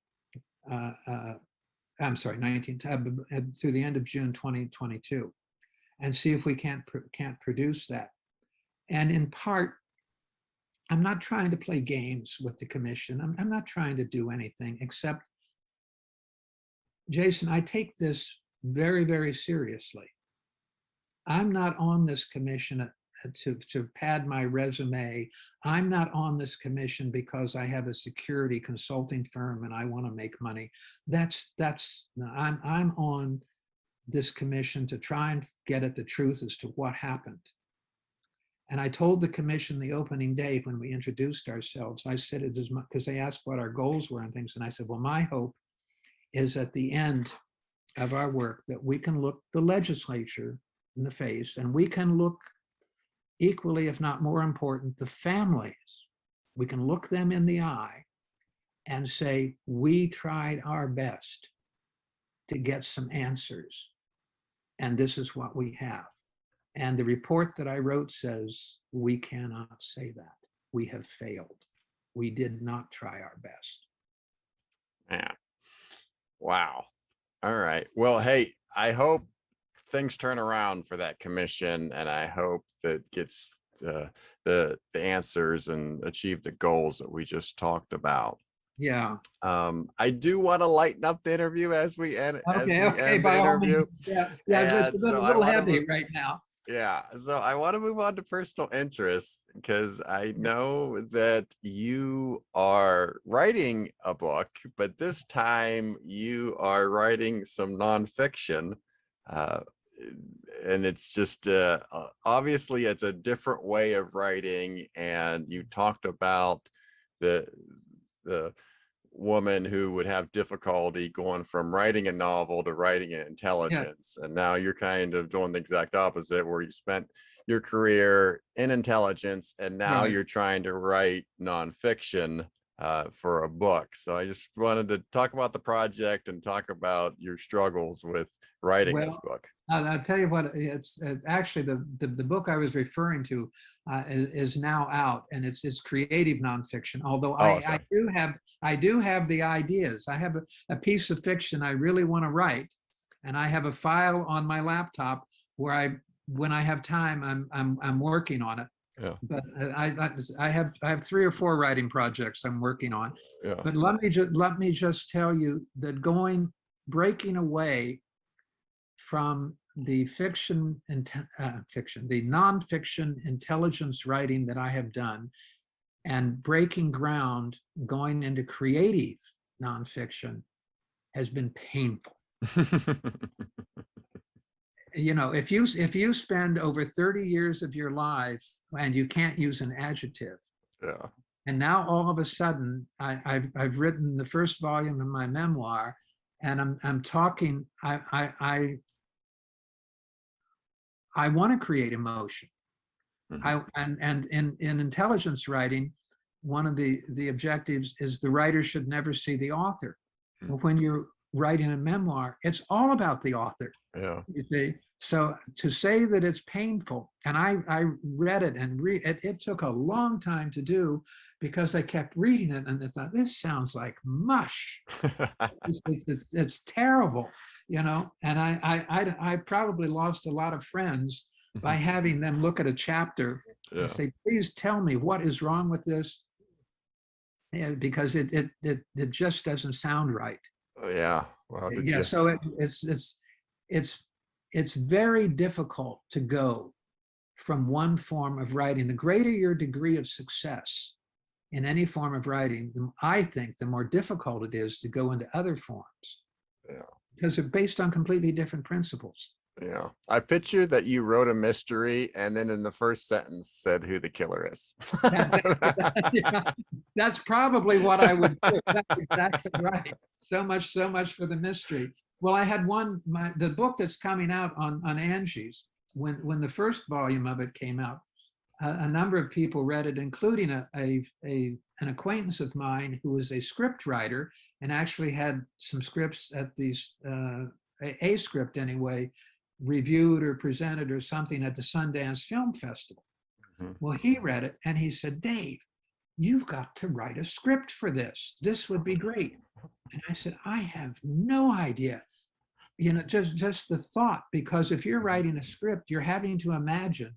I'm sorry, 19 through the end of June 2022, and see if we can't produce that. And in part, I'm not trying to play games with the commission. I'm not trying to do anything except, Jason, I take this very, very seriously. I'm not on this commission to pad my resume. I'm not on this commission because I have a security consulting firm and I want to make money. I'm on this commission to try and get at the truth as to what happened. And I told the commission the opening day when we introduced ourselves, I said it as much because they asked what our goals were and things. And I said, well, my hope is at the end of our work that we can look the legislature in the face, and we can look equally, if not more important, the families. We can look them in the eye and say, we tried our best to get some answers, and this is what we have. And the report that I wrote says, we cannot say that. We have failed. We did not try our best. Man. Wow. All right. Well, hey, I hope things turn around for that commission, and I hope that gets the answers and achieve the goals that we just talked about. Yeah. I do want to lighten up the interview as we end. Okay. By all means. Yeah. It's a little heavy right now. Yeah, so I want to move on to personal interests, because I know that you are writing a book, but this time you are writing some nonfiction. And it's just obviously it's a different way of writing. And you talked about the woman who would have difficulty going from writing a novel to writing an intelligence. And now you're kind of doing the exact opposite, where you spent your career in intelligence and now you're trying to write nonfiction for a book. So I just wanted to talk about the project and talk about your struggles with writing this book. I'll tell you what, it's actually the book I was referring to is now out, and it's creative nonfiction. Although I do have the ideas. I have a piece of fiction I really want to write, and I have a file on my laptop where when I have time, I'm working on it. Yeah. But I have 3 or 4 writing projects I'm working on. Yeah. But let me just tell you that breaking away from the the nonfiction intelligence writing that I have done, and breaking ground going into creative nonfiction has been painful. You know, if you spend over 30 years of your life and you can't use an adjective, and now all of a sudden I've written the first volume of my memoir, and I'm talking, I want to create emotion. And in intelligence writing, one of the objectives is the writer should never see the author. When writing a memoir, it's all about the author. Yeah. You see, so to say that it's painful, and I read it and it took a long time to do because I kept reading it and I thought, this sounds like mush. It's terrible, you know. And I probably lost a lot of friends by having them look at a chapter Yeah. and say, please tell me what is wrong with this. Yeah, because it just doesn't sound right. Oh, yeah. Well, did Yeah, you? so it's very difficult to go from one form of writing. The greater your degree of success in any form of writing, I think the more difficult it is to go into other forms. Yeah. Because they're based on completely different principles. Yeah. I picture that you wrote a mystery and then in the first sentence said who the killer is. Yeah, that's probably what I would do. That's exactly right. So much for the mystery. Well, I had the book that's coming out on Angie's, when the first volume of it came out, a number of people read it, including an acquaintance of mine who was a script writer and actually had some scripts at these, a script anyway, reviewed or presented or something at the Sundance Film Festival. Well, he read it and he said, Dave, you've got to write a script for this. This would be great. And I said, I have no idea. You know, just the thought, because if you're writing a script, you're having to imagine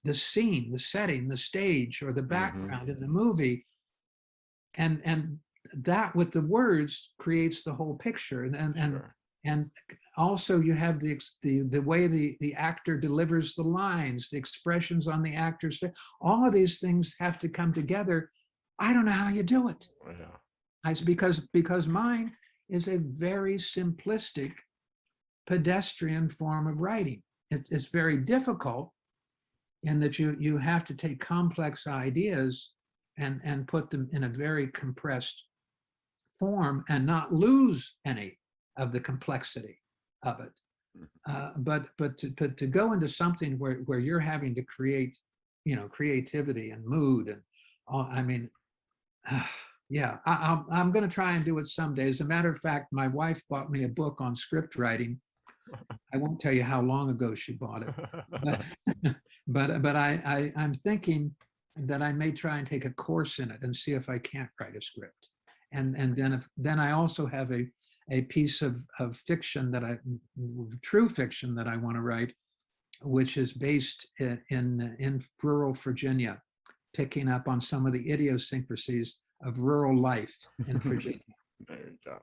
the scene, the setting, the stage, or the background in the movie. And that with the words creates the whole picture. And also you have the way the actor delivers the lines, the expressions on the actor's face. All of these things have to come together. I don't know how you do it. Yeah. Because mine is a very simplistic, pedestrian form of writing. It's very difficult in that you have to take complex ideas and put them in a very compressed form and not lose any of the complexity of it. But to go into something where you're having to create, you know, creativity and mood and all, I mean, yeah, I'm going to try and do it someday. As a matter of fact, my wife bought me a book on script writing. I won't tell you how long ago she bought it, but I'm thinking that I may try and take a course in it and see if I can't write a script. And then I also have a piece of fiction true fiction that I want to write, which is based in rural Virginia, picking up on some of the idiosyncrasies of rural life in Virginia. There you go.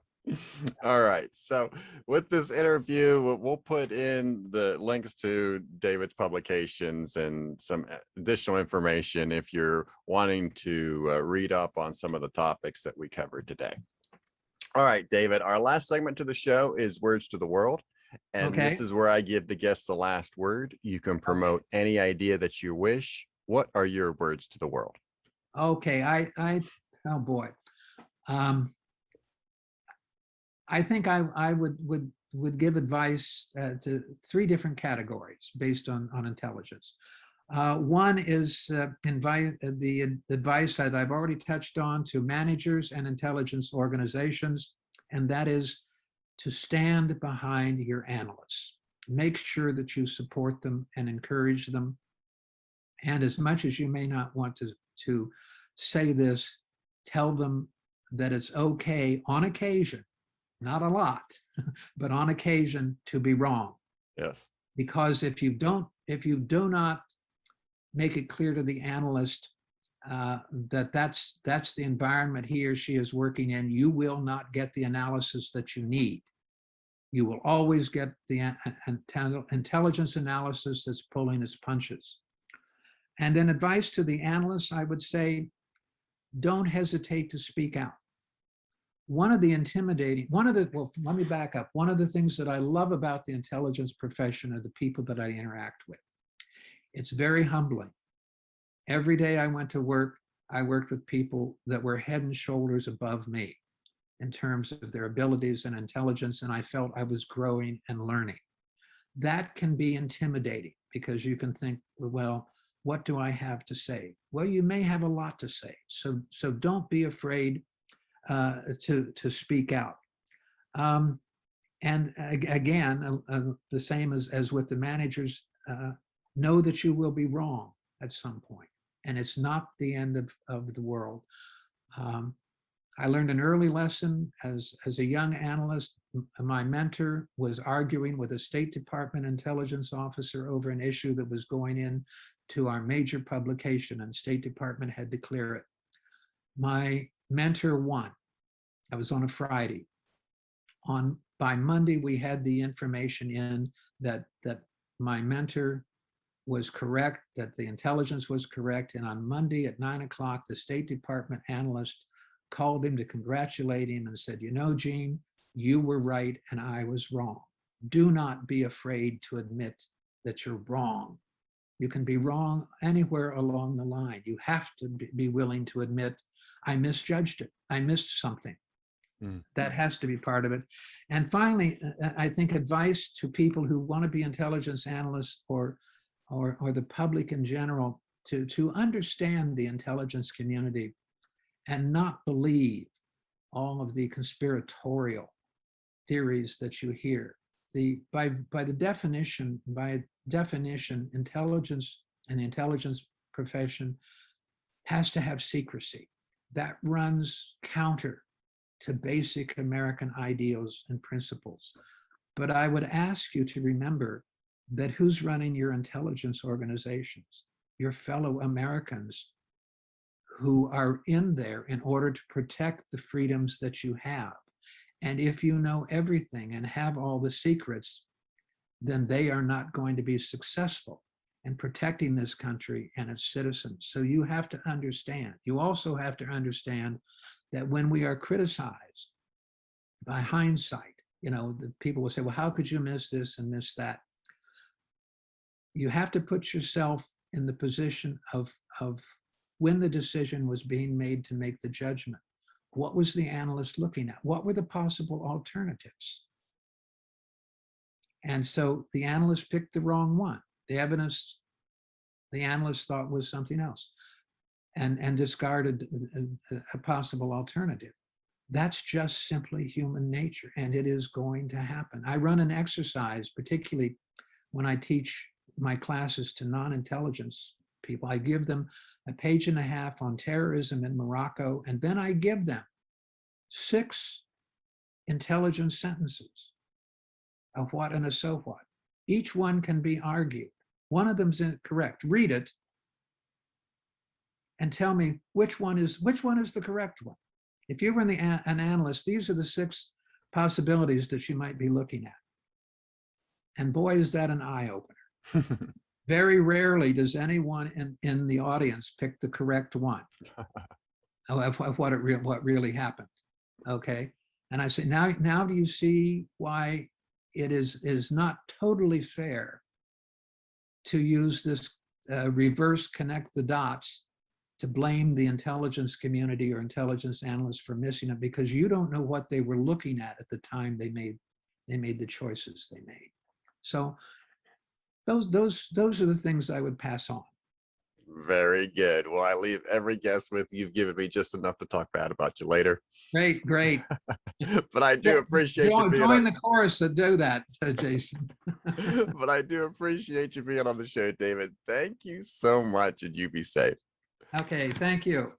All right. So with this interview, we'll put in the links to David's publications and some additional information if you're wanting to read up on some of the topics that we covered today. All right, David, our last segment to the show is Words to the World. And this is where I give the guests the last word. You can promote any idea that you wish. What are your words to the world? Okay, oh boy. I think I would give advice to three different categories based on intelligence. One is the advice that I've already touched on to managers and intelligence organizations, and that is to stand behind your analysts. Make sure that you support them and encourage them. And as much as you may not want to say this, tell them that it's okay on occasion, not a lot, but on occasion to be wrong. Yes. Because if you do not make it clear to the analyst that that's the environment he or she is working in, you will not get the analysis that you need. You will always get the intelligence analysis that's pulling its punches. And then advice to the analysts, I would say, don't hesitate to speak out. Well, let me back up. One of the things that I love about the intelligence profession are the people that I interact with. It's very humbling. Every day I went to work, I worked with people that were head and shoulders above me in terms of their abilities and intelligence, and I felt I was growing and learning. That can be intimidating because you can think, well, what do I have to say? Well, you may have a lot to say. So don't be afraid to speak out. And again, the same as with the managers, know that you will be wrong at some point, and it's not the end of the world. I learned an early lesson as a young analyst. My mentor was arguing with a State Department intelligence officer over an issue that was going in to our major publication, and State Department had to clear it. My mentor won. I was on a Friday. By Monday, we had the information in that my mentor was correct, that the intelligence was correct. And on Monday at 9 o'clock, the State Department analyst called him to congratulate him and said, you know, Gene, you were right and I was wrong. Do not be afraid to admit that you're wrong. You can be wrong anywhere along the line. You have to be willing to admit, I misjudged it. I missed something. That has to be part of it. And finally, I think advice to people who want to be intelligence analysts or the public in general, to understand the intelligence community and not believe all of the conspiratorial theories that you hear. By definition, intelligence and the intelligence profession has to have secrecy. That runs counter to basic American ideals and principles. But I would ask you to remember that who's running your intelligence organizations? Your fellow Americans who are in there in order to protect the freedoms that you have. And if you know everything and have all the secrets, then they are not going to be successful in protecting this country and its citizens. So you have to understand. You also have to understand that when we are criticized by hindsight, you know, the people will say, well, how could you miss this and miss that? You have to put yourself in the position of when the decision was being made to make the judgment. What was the analyst looking at? What were the possible alternatives? And so the analyst picked the wrong one. The evidence the analyst thought was something else, and discarded a possible alternative. That's just simply human nature, and it is going to happen. I run an exercise, particularly when I teach my classes to non-intelligence people. I give them a page and a half on terrorism in Morocco, and then I give them 6 intelligence sentences, a what and a so what. Each one can be argued. One of them's incorrect. Read it and tell me which one is the correct one. If you were an analyst, these are the 6 possibilities that you might be looking at. And boy, is that an eye-opener. Very rarely does anyone in the audience pick the correct one of what really happened. Okay, and I say, now do you see why it is not totally fair to use this reverse connect the dots to blame the intelligence community or intelligence analysts for missing it, because you don't know what they were looking at the time they made the choices they made. So those are the things I would pass on. Very good. Well, I leave every guest with, you've given me just enough to talk bad about you later. Great. But I do appreciate you being join the chorus to do that, Jason. But I do appreciate you being on the show, David. Thank you so much, and you be safe. Okay, thank you.